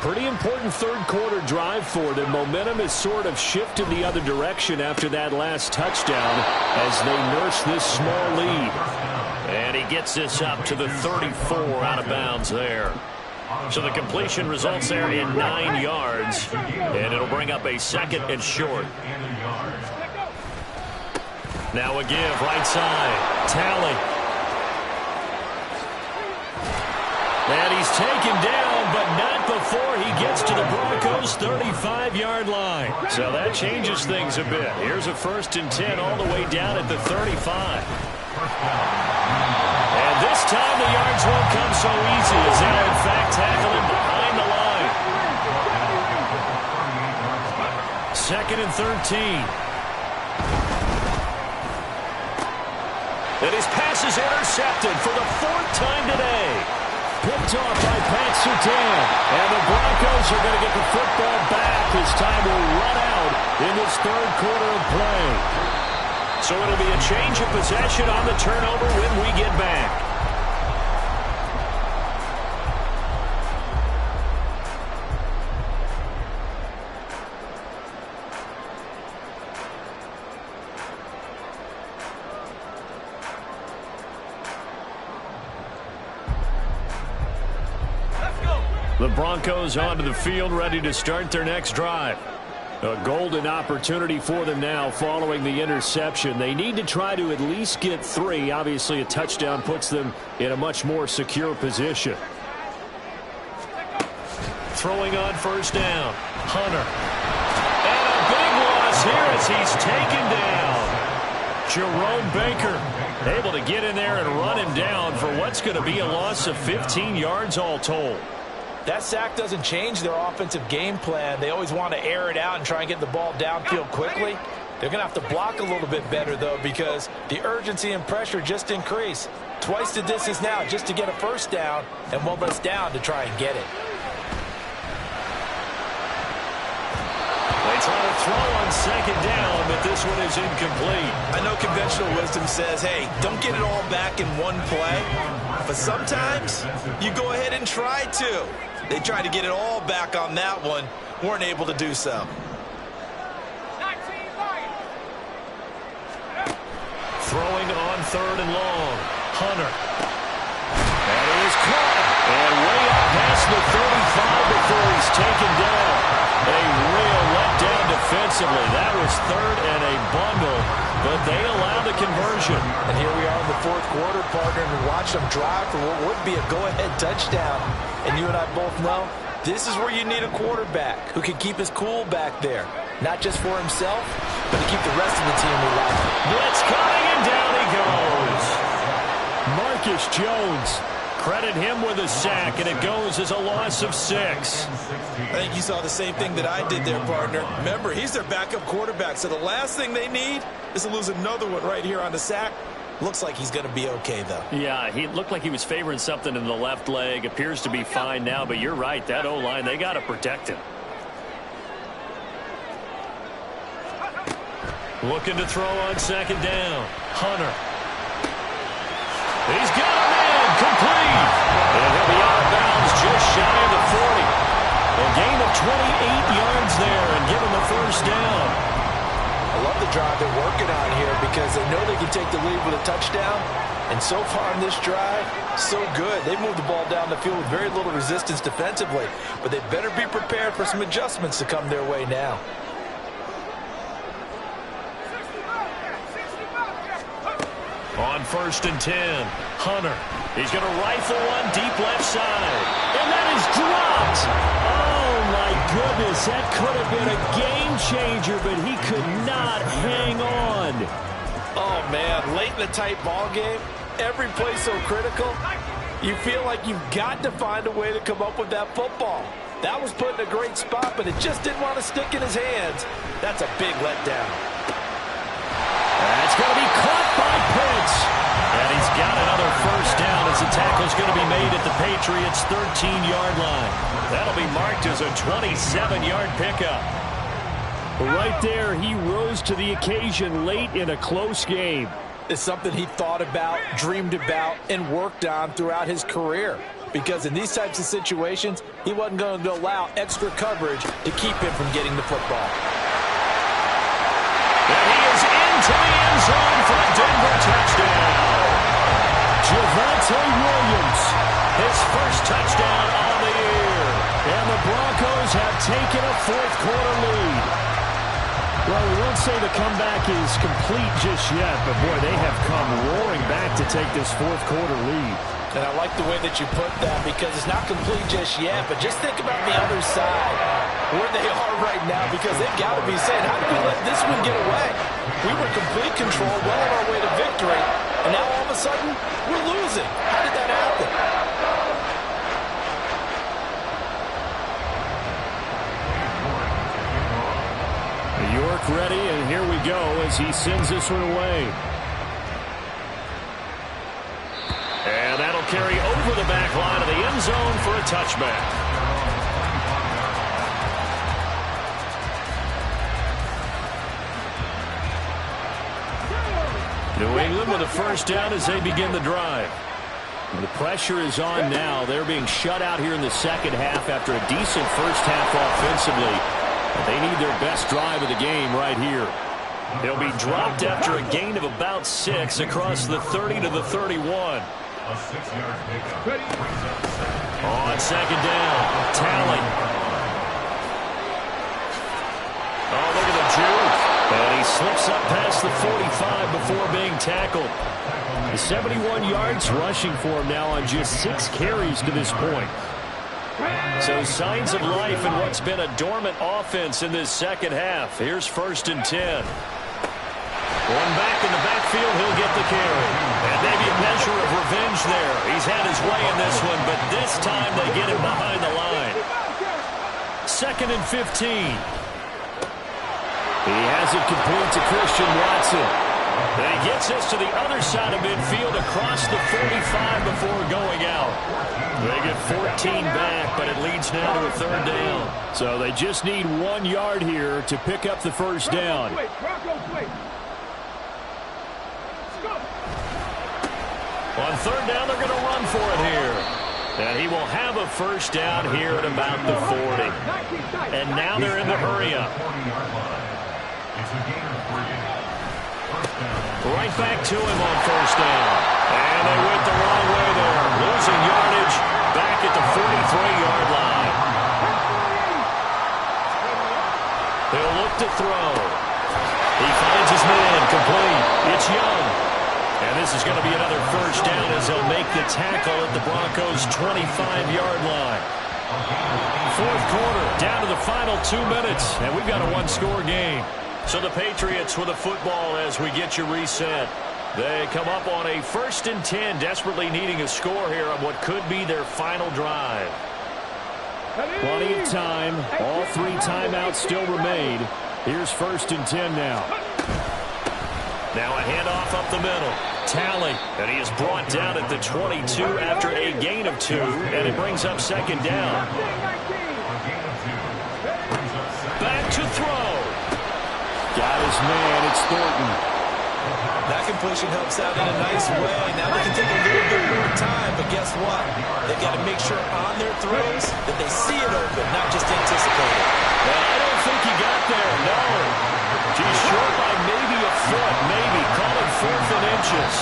Pretty important 3rd quarter drive for them. Momentum has sort of shifted the other direction after that last touchdown as they nurse this small lead. And he gets this up to the 34 out of bounds there. So the completion results there in 9 yards, and it'll bring up a 2nd and short. Now a give, right side. Talley. And he's taken down, but not before he gets to the Broncos' 35-yard line. So that changes things a bit. Here's a 1st and 10 all the way down at the 35. And this time the yards won't come so easy as they'll in fact tackle him behind the line. 2nd and 13. And his pass is intercepted for the 4th time today. Picked off by Pat Surtain. And the Broncos are going to get the football back as time will run out in this 3rd quarter of play. So it'll be a change of possession on the turnover when we get back. The Broncos onto the field, ready to start their next drive. A golden opportunity for them now following the interception. They need to try to at least get 3. Obviously, a touchdown puts them in a much more secure position. Throwing on 1st down. Hunter. And a big loss here as he's taken down. Jerome Baker able to get in there and run him down for what's going to be a loss of 15 yards all told. That sack doesn't change their offensive game plan. They always want to air it out and try and get the ball downfield quickly. They're going to have to block a little bit better, though, because the urgency and pressure just increase. Twice the distance now just to get a first down, and one less down to try and get it. They try to throw on second down, but this one is incomplete. I know conventional wisdom says, hey, don't get it all back in one play. But sometimes you go ahead and try to. They tried to get it all back on that one. Weren't able to do so. Throwing on third and long. Hunter. That is caught. And way up past the 35 before he's taken down. A real letdown defensively. That was third and a bundle, but they allow the conversion. And here we are in the fourth quarter, partner, and watch them drive for what would be a go-ahead touchdown. And you and I both know this is where you need a quarterback who can keep his cool back there. Not just for himself, but to keep the rest of the team alive. Blitz coming, and down he goes. Marcus Jones. Credit him with a sack, and it goes as a loss of 6. I think you saw the same thing that I did there, partner. Remember, he's their backup quarterback, so the last thing they need is to lose another one right here on the sack. Looks like he's going to be okay, though. Yeah, he looked like he was favoring something in the left leg. Appears to be fine now, but you're right. That O-line, they got to protect him. Looking to throw on second down. Hunter. He's got a man. Complete. And he'll be out of bounds just shy of the 40. A gain of 28 yards there and give him the first down. I love the drive they're working on here because they know they can take the lead with a touchdown. And so far in this drive, so good. They moved the ball down the field with very little resistance defensively. But they better be prepared for some adjustments to come their way now. On first and 10, Hunter. He's going to rifle one deep left side. And that is dropped. Oh, my goodness. That could have been a game changer, but he could not hang on. Oh, man. Late in a tight ball game, every play so critical, you feel like you've got to find a way to come up with that football. That was put in a great spot, but it just didn't want to stick in his hands. That's a big letdown. That's going to be caught by Pitts. And he's got another first down as the tackle's going to be made at the Patriots' 13-yard line. That'll be marked as a 27-yard pickup. Right there, he rose to the occasion late in a close game. It's something he thought about, dreamed about, and worked on throughout his career. Because in these types of situations, he wasn't going to allow extra coverage to keep him from getting the football. And he is into the end zone for a Denver touchdown. Javonte Williams, his first touchdown on the year. And the Broncos have taken a fourth-quarter lead. Well, we won't say the comeback is complete just yet, but, boy, they have come roaring back to take this fourth-quarter lead. And I like the way that you put that because it's not complete just yet, but just think about the other side, where they are right now, because they've got to be saying, how did we let this one get away? We were complete control, well on our way to victory, and now all of a sudden, we're losing. How did that happen? York ready, and here we go as he sends this one away. And that'll carry over the back line of the end zone for a touchback. New England with a first down as they begin the drive. The pressure is on now. They're being shut out here in the second half after a decent first half offensively. But they need their best drive of the game right here. They'll be dropped after a gain of about 6 across the 30 to the 31. A 6-yard pickup. On second down, Talley. Oh, look at the juke. And he slips up past the 45 before being tackled. 71 yards rushing for him now on just 6 carries to this point. So signs of life in what's been a dormant offense in this second half. Here's first and 10. One back in the backfield, he'll get the carry. And maybe a measure of revenge there. He's had his way in this one, but this time they get him behind the line. 2nd and 15. He has it complete to Christian Watson. And he gets us to the other side of midfield across the 45 before going out. They get 14 back, but it leads now to a 3rd down. So they just need 1 yard here to pick up the first down. On 3rd down, they're going to run for it here. And he will have a first down here at about the 40. And now they're in the hurry-up. Right back to him on 1st down. And they went the wrong way there. Losing yardage back at the 43-yard line. He'll look to throw. He finds his man complete. It's Young. And this is going to be another first down as they'll make the tackle at the Broncos' 25-yard line. 4th quarter, down to the final 2 minutes, and we've got a 1-score game. So the Patriots with the football as we get you reset. They come up on a 1st and 10, desperately needing a score here on what could be their final drive. Plenty of time. All 3 timeouts still remain. Here's 1st and 10 now. Now a handoff up the middle. Tally, and he is brought down at the 22 after a gain of 2, and it brings up 2nd down. Back to throw. Got his man. It's Thornton. That completion helps out in a nice way. Now they can take a little bit more time, but guess what? They've got to make sure on their throws that they see it open, not just anticipate it. Well, I don't think he got there, no. He's short by maybe a foot, maybe. Call it 4th and inches.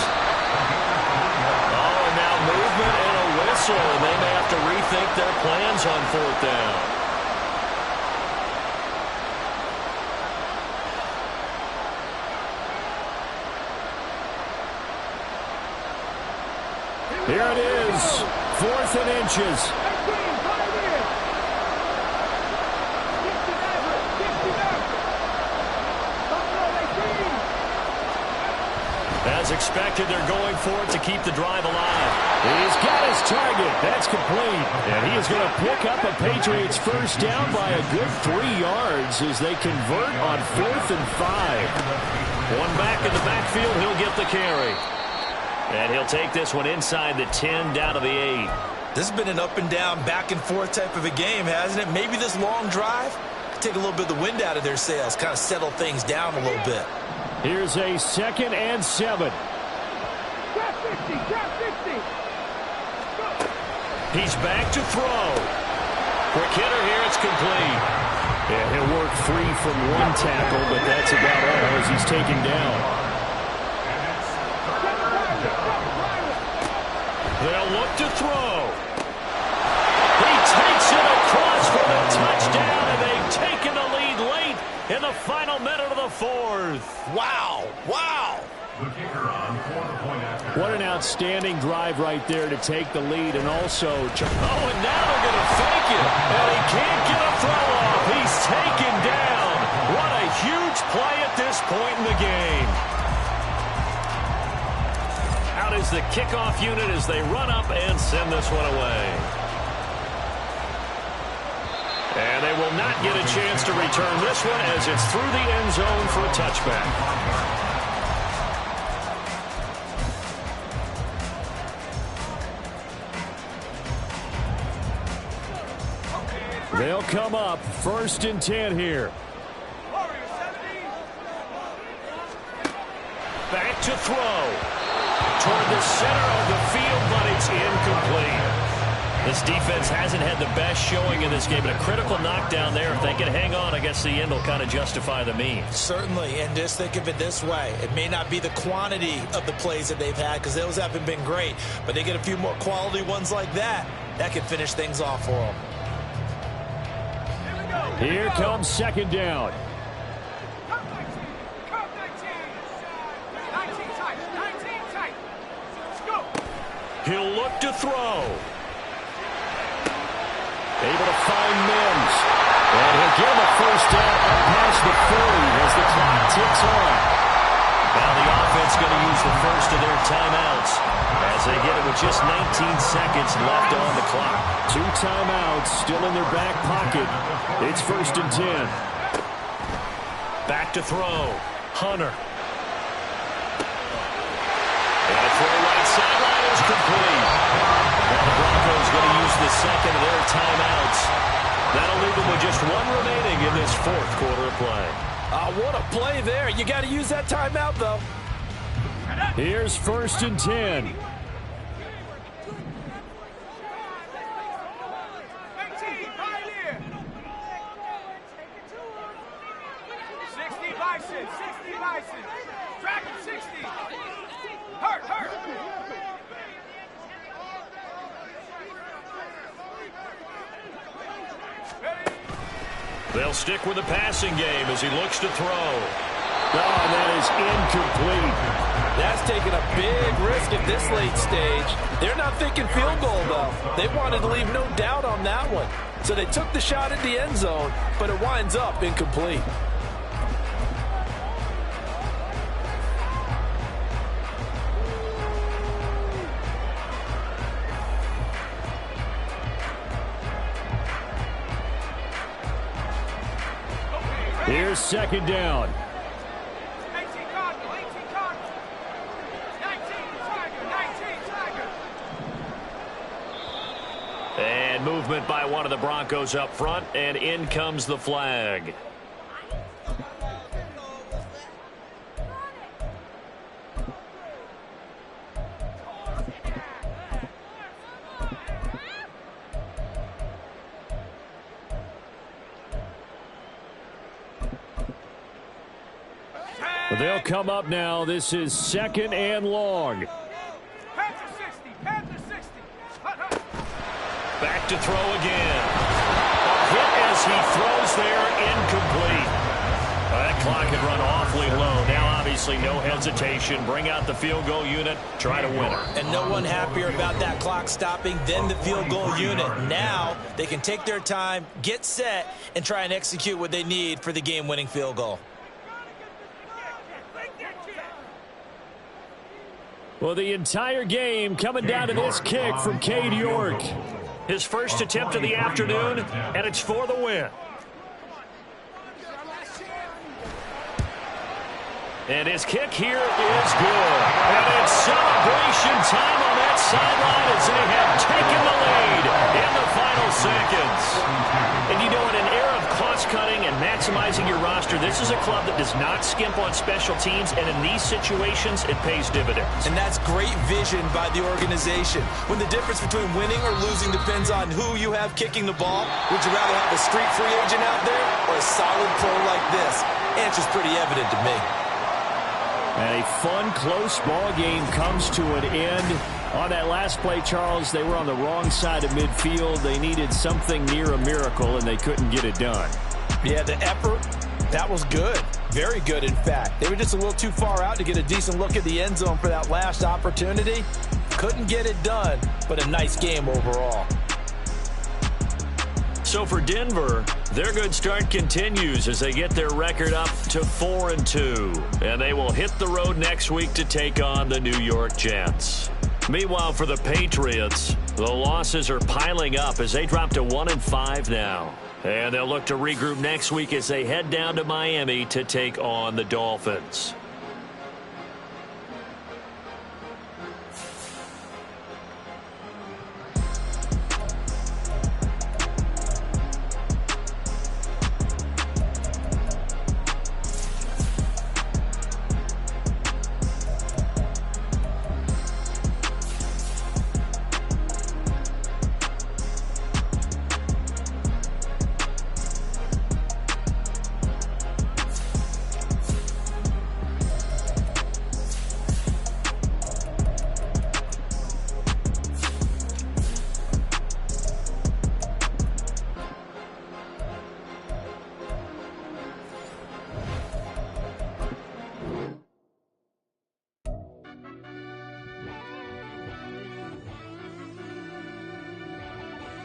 Oh, and now movement and a whistle, and they may have to rethink their plans on 4th down. Here it is. 4th and inches. As expected, they're going for it to keep the drive alive. He's got his target. That's complete. And he is going to pick up a Patriots first down by a good 3 yards as they convert on 4th and 5. One back in the backfield, he'll get the carry. And he'll take this one inside the 10 down to the 8. This has been an up and down, back and forth type of a game, hasn't it? Maybe this long drive take a little bit of the wind out of their sails, kind of settle things down a little bit. Here's a 2nd and 7. He's back to throw. Quick hitter here, it's complete. Yeah, he'll work free from 1 tackle, but that's about all as he's taken down. They'll look to throw. He takes it across for the touchdown, and they've taken the lead late in the final minute of the 4th. Wow, wow. What an outstanding drive right there to take the lead and also... Oh, and now they're going to fake it, and he can't get a throw off. He's taken down. What a huge play at this point in the game. Out is the kickoff unit as they run up and send this one away. And they will not get a chance to return this one as it's through the end zone for a touchback. They'll come up 1st and 10 here. Back to throw. Toward the center of the field, but it's incomplete. This defense hasn't had the best showing in this game, but a critical knockdown there. If they can hang on, I guess the end will kind of justify the means. Certainly, and just think of it this way. It may not be the quantity of the plays that they've had because those haven't been great, but they get a few more quality ones like that. That can finish things off for them. Here comes 2nd down. He'll look to throw. Able to find Mims. And he'll give him a first down up past the 40 as the clock ticks on. Now the offense going to use the first of their timeouts as they get it with just 19 seconds left on the clock. 2 timeouts still in their back pocket. It's 1st and 10. Back to throw. Hunter. And a throw right sideline is complete. Now the Broncos going to use the second of their timeouts. That'll leave them with just 1 remaining in this 4th quarter of play. What a play there. You got to use that timeout, though. Here's 1st and 10. 60 license, 60 license. Track it, 60. Hurt. They'll stick with the passing game as he looks to throw. Oh, that is incomplete. That's taking a big risk at this late stage. They're not thinking field goal, though. They wanted to leave no doubt on that one. So they took the shot at the end zone, but it winds up incomplete. Here's 2nd down. 18 Cardinal, 18 Cardinal. 19 Tiger. And movement by one of the Broncos up front, and in comes the flag. They'll come up now. This is 2nd and long. Panther 60, Panther 60. Back to throw again. A hit as he throws there, incomplete. That clock had run awfully low. Now obviously no hesitation. Bring out the field goal unit, try to win it. And no one happier about that clock stopping than the field goal unit. Now they can take their time, get set, and try and execute what they need for the game-winning field goal. Well, the entire game coming down to this kick from Cade York. His first attempt of the afternoon, and it's for the win. And his kick here is good. And it's celebration time on that sideline as they have taken the lead in the final seconds. And you know, in an era of cost-cutting and maximizing your roster, this is a club that does not skimp on special teams, and in these situations, it pays dividends. And that's great vision by the organization. When the difference between winning or losing depends on who you have kicking the ball, would you rather have a street free agent out there or a solid pro like this? Answer's pretty evident to me. And a fun, close ball game comes to an end. On that last play, Charles, they were on the wrong side of midfield. They needed something near a miracle, and they couldn't get it done. Yeah, the effort, that was good. Very good, in fact. They were just a little too far out to get a decent look at the end zone for that last opportunity. Couldn't get it done, but a nice game overall. So for Denver, their good start continues as they get their record up to 4-2. And they will hit the road next week to take on the New York Jets. Meanwhile, for the Patriots, the losses are piling up as they drop to 1-5 now. And they'll look to regroup next week as they head down to Miami to take on the Dolphins.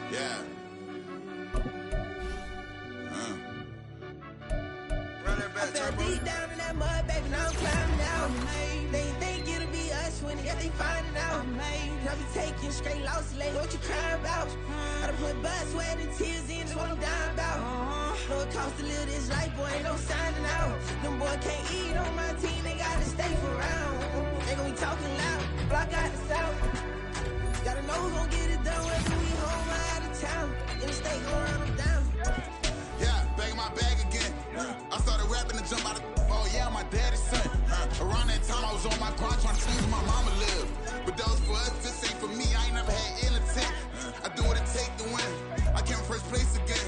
Yeah. Run that back, turbo. Deep down in that mud, baby, now I'm climbing out. They think it'll be ain't finding out. I be taking straight loss late. What you cry about? I done put blood, sweat, and tears in. That's what I'm dying about. Know it costs to live this life, boy, ain't no signing out. Them boy can't eat on my team, they gotta stay for round. They gon' be talking loud, block out the south. Gotta know who gon' get it done, whether we home or out of town. In the state, gon' run them down. Yeah, back in my bag again. I started rapping and jump out of, oh yeah, my daddy's son. Around that time I was on my grind trying to change where my mama lived. But that was for us, this ain't for me, I ain't never had ill intent. I do what it take to win. I came first place again.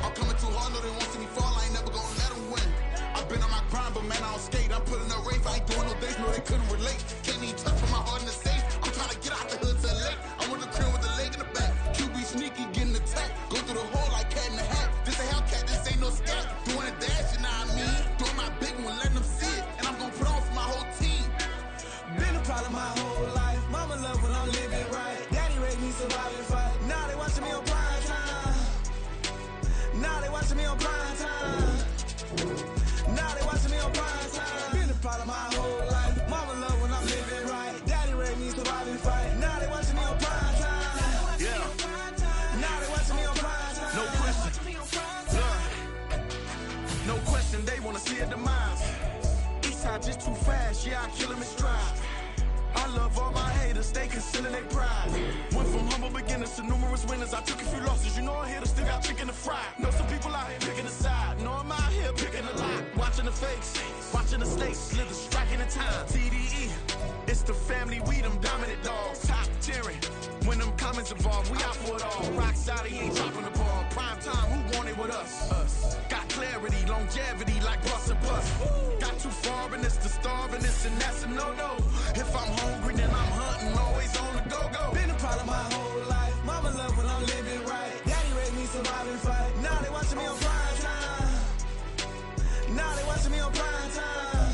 I'm coming too hard, no they won't see me fall, I ain't never gonna let them win. I've been on my grind, but man, I don't skate. I'm putting up race, I ain't doing no days, no they couldn't relate. Can't even touch from my heart in the safe. I'm trying to get out the hood to the lake. I'm with the crib with the leg in the back. QB sneaky, getting attacked. Go through the hole like cat in the hat. This a Hellcat, this ain't no scat. Doing a dash, you know what I mean? Doing my big one, letting them see it. And I'm gonna put on for my whole team. Been a problem my whole life. Mama love when I'm living right. Daddy raised me surviving fight. Now they watching me on prime time. Now they watching me on prime time. Now they watching me on prime time. Been a problem my whole life. Mama love when I'm living right. Daddy raised me surviving fight. Now they watching me on prime time. Yeah. Now they watching me on prime time. No question. No question, they wanna see a demise. Eastside just too fast, yeah, I kill him in stride. I love all my haters, they consider they pride. Went from humble beginners to numerous winners. I took a few losses, you know I hit her, still got chicken to fry. Know some people out here picking a side. Know I'm out here picking a lot. Watching the fakes, watching the stakes, slither, striking the time. TDE, it's the family, we them dominant dogs. Top tiering, when them comments involved, we out for it all. Rock side, he ain't dropping the ball. Prime time, who want it with us? Us. Got clarity, longevity, like bus and bus. Got too far and it's the starving, this and that's a no-no. If I'm hungry, then I'm hunting, always on the go-go. Been a problem my whole life. Mama love when I'm living right. Daddy raised me surviving fight. Now they watching me on prime time. Now they watching me on prime time.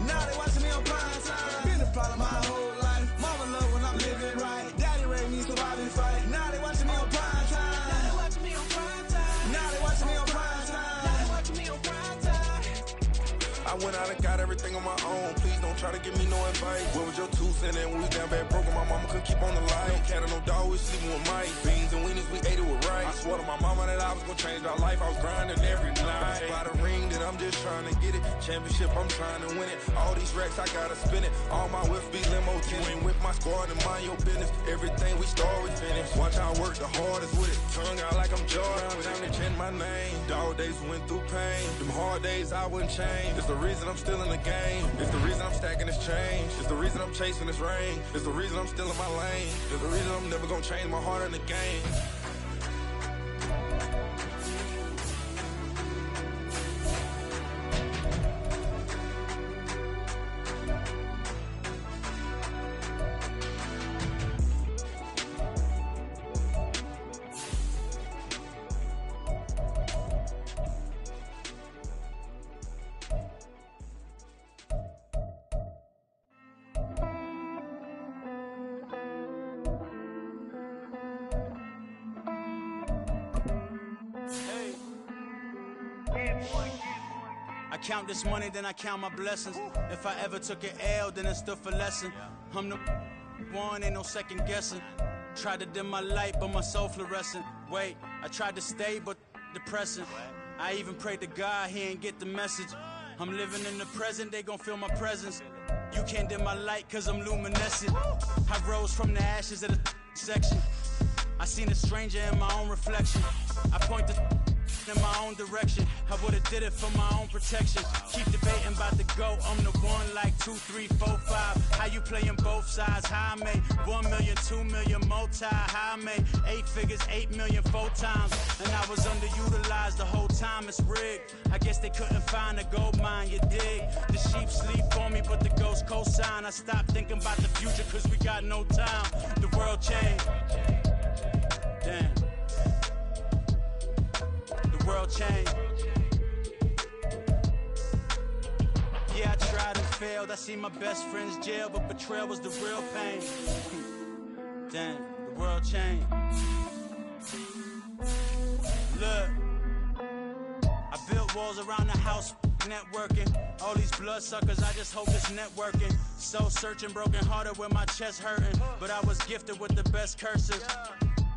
Now they watching me on prime time. Been a problem my whole life. Mama love when I'm living right. Daddy raised me surviving fight. Now they watching me on prime time. Now they watching me on prime time. Now they watching me on prime time. Now they watching me on prime time. I went out and got everything on my own. Please don't try to give me no advice. What was your 2 cents and we down bad broke and my mama couldn't keep on the light. No cat or no dog, we sleeping with mice. Beans and weenies, we ate it with rice. I swore to my mama that I was gonna change our life. I was grinding every night. By the ring that I'm just trying to get it. Championship, I'm trying to win it. All these racks, I gotta spin it. All my whips be limo. You ain't with my squad and mind your business. Everything we start, we finish. Watch I work the hardest with it. Tongue out like I'm Jordan. Down to change my name. Dog days went through pain. Them hard days I wouldn't change. It's the reason I'm still in the game. It's the reason I'm stacking this change. It's the reason I'm chasing this rain. It's the reason I'm still in my lane. It's the reason I'm never gonna change my heart in the game. I count this money, then I count my blessings. If I ever took an L, then it stood for lesson. I'm the one, ain't no second guessing. Tried to dim my light, but my soul fluorescent. Wait, I tried to stay, but depressing. I even prayed to God, he ain't get the message. I'm living in the present, they gon' feel my presence. You can't dim my light, cause I'm luminescent. I rose from the ashes of the section. I seen a stranger in my own reflection. I point the in my own direction. I would've did it for my own protection. Keep debating about the GOAT. I'm the one like 2, 3, 4, 5. How you playing both sides? How I made 1 million, 2 million multi. How I made 8 figures, 8 million 4 times. And I was underutilized the whole time. It's rigged. I guess they couldn't find a gold mine. You dig? The sheep sleep on me, but the ghost cosign. I stopped thinking about the future, cause we got no time. The world changed. Damn. World changed. Yeah, I tried and failed. I see my best friend's jail, but betrayal was the real pain. Damn, the world changed. Look, I built walls around the house, networking. All these bloodsuckers, I just hope it's networking. Soul searching, broken hearted with my chest hurting. But I was gifted with the best curses.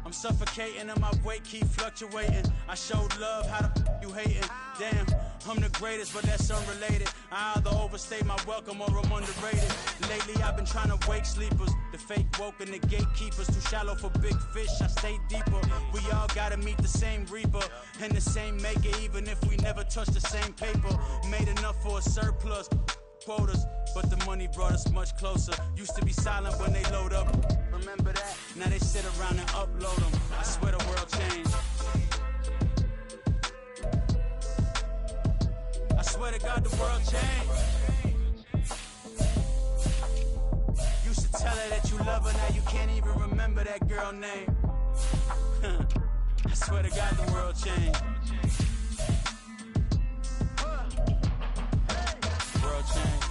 I'm suffocating and my weight keep fluctuating. I showed love, how the you hating? Damn, I'm the greatest, but that's unrelated. I either overstay my welcome or I'm underrated. Lately I've been trying to wake sleepers. The fake woke and the gatekeepers. Too shallow for big fish, I stay deeper. We all gotta meet the same reaper and the same maker, even if we never touch the same paper. Made enough for a surplus. Quotas, but the money brought us much closer. Used to be silent when they load up. Remember that? Now they sit around and upload them. I swear the world changed. I swear to God the world changed. Used to tell her that you love her, now you can't even remember that girl name. I swear to God the world changed. World change.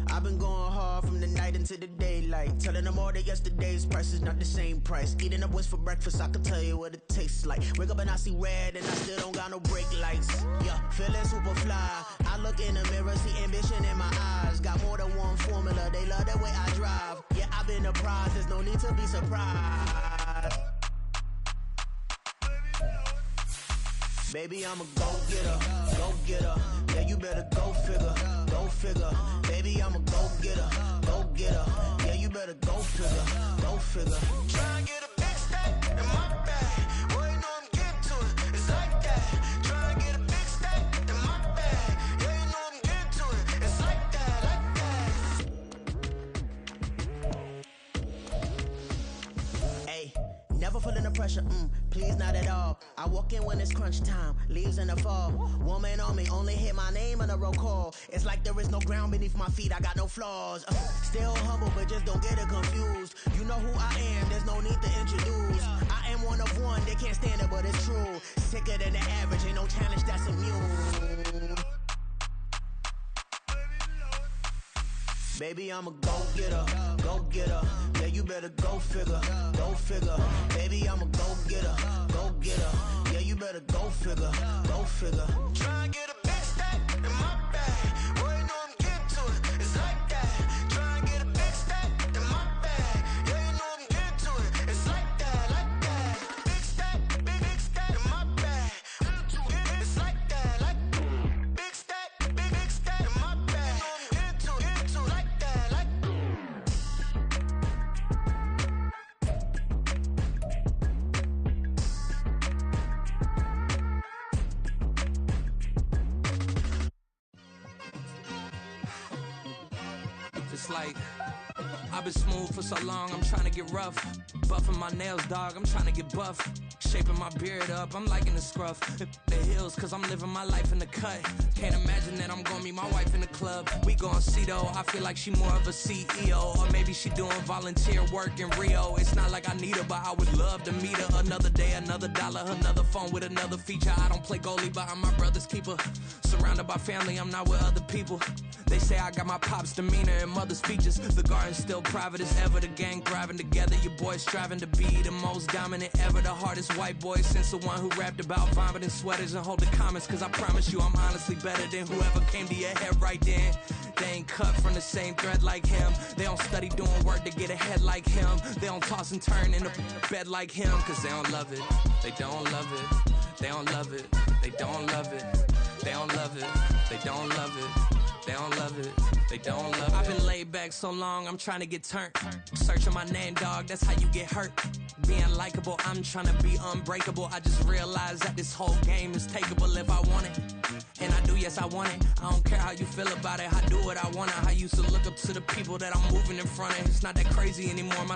I've been going hard from the night into the daylight, telling them all that yesterday's price is not the same price. Eating up what's for breakfast, I can tell you what it tastes like. Wake up and I see red and I still don't got no brake lights. Yeah, feeling super fly. I look in the mirror, see ambition in my eyes. Got more than one formula, they love the way I drive. Yeah, I've been a prize, there's no need to be surprised. Baby, I'm a go-getter, go-getter. Yeah, you better go figure, go figure. Baby, I'm a go-getter, go-getter. Yeah, you better go figure, go figure. Try and get a big stack in my bag. Boy, you know I'm getting to it, it's like that. Try and get a big stack in my bag. Yeah, you know I'm getting to it, it's like that, Hey, never feeling the pressure, please not at all. I walk in when it's crunch time, leaves in the fall. Woman on me, only hit my name on a roll call. It's like there is no ground beneath my feet, I got no flaws. Still humble, but just don't get it confused. You know who I am, there's no need to introduce. I am one of one, they can't stand it, but it's true. Sicker than the average, ain't no challenge that's immune. Baby, I'm a go-getter, go-getter. Yeah, you better go figure, go figure. Baby, I'm a go-getter, go-getter. Yeah, you better go figure, go figure. Try and get a big stack in my bag. Boy, you know I'm getting to it, it's like that. Try and get a big stack in my bag. Yeah, you know I'm getting to it, it's like that, like that. Big stack in my bag. It's like that, like big stack in my bag. You know I'm getting to it, like that, like. It's like I've been smooth for so long, I'm trying to get rough. Buffing my nails, dog, I'm trying to get buff. Shaping my beard up, I'm liking the scruff. The hills, cause I'm living my life in the cut. Can't imagine that I'm gonna meet my wife in the club. We gon' see though, I feel like she more of a CEO. Or maybe she doing volunteer work in Rio. It's not like I need her, but I would love to meet her. Another day, another dollar, another phone with another feature. I don't play goalie, but I'm my brother's keeper. Surrounded by family, I'm not with other people. They say I got my pop's demeanor and mother's features. The garden's still private as ever. The gang thriving together. Your boys striving to be the most dominant ever. The hardest white boy since the one who rapped about vomiting sweaters and hold the comments. Cause I promise you I'm honestly better than whoever came to your head right then. They ain't cut from the same thread like him. They don't study doing work to get ahead like him. They don't toss and turn in the bed like him. Cause they don't love it. They don't love it. They don't love it. They don't love it. They don't love it. They don't love it. They don't love it. They don't love it. I've been laid back so long, I'm trying to get turned. Searching my name, dog, that's how you get hurt. Being likable, I'm trying to be unbreakable. I just realized that this whole game is takeable if I want it. And I do, yes, I want it. I don't care how you feel about it. I do what I want it. I used to look up to the people that I'm moving in front of. It's not that crazy anymore. My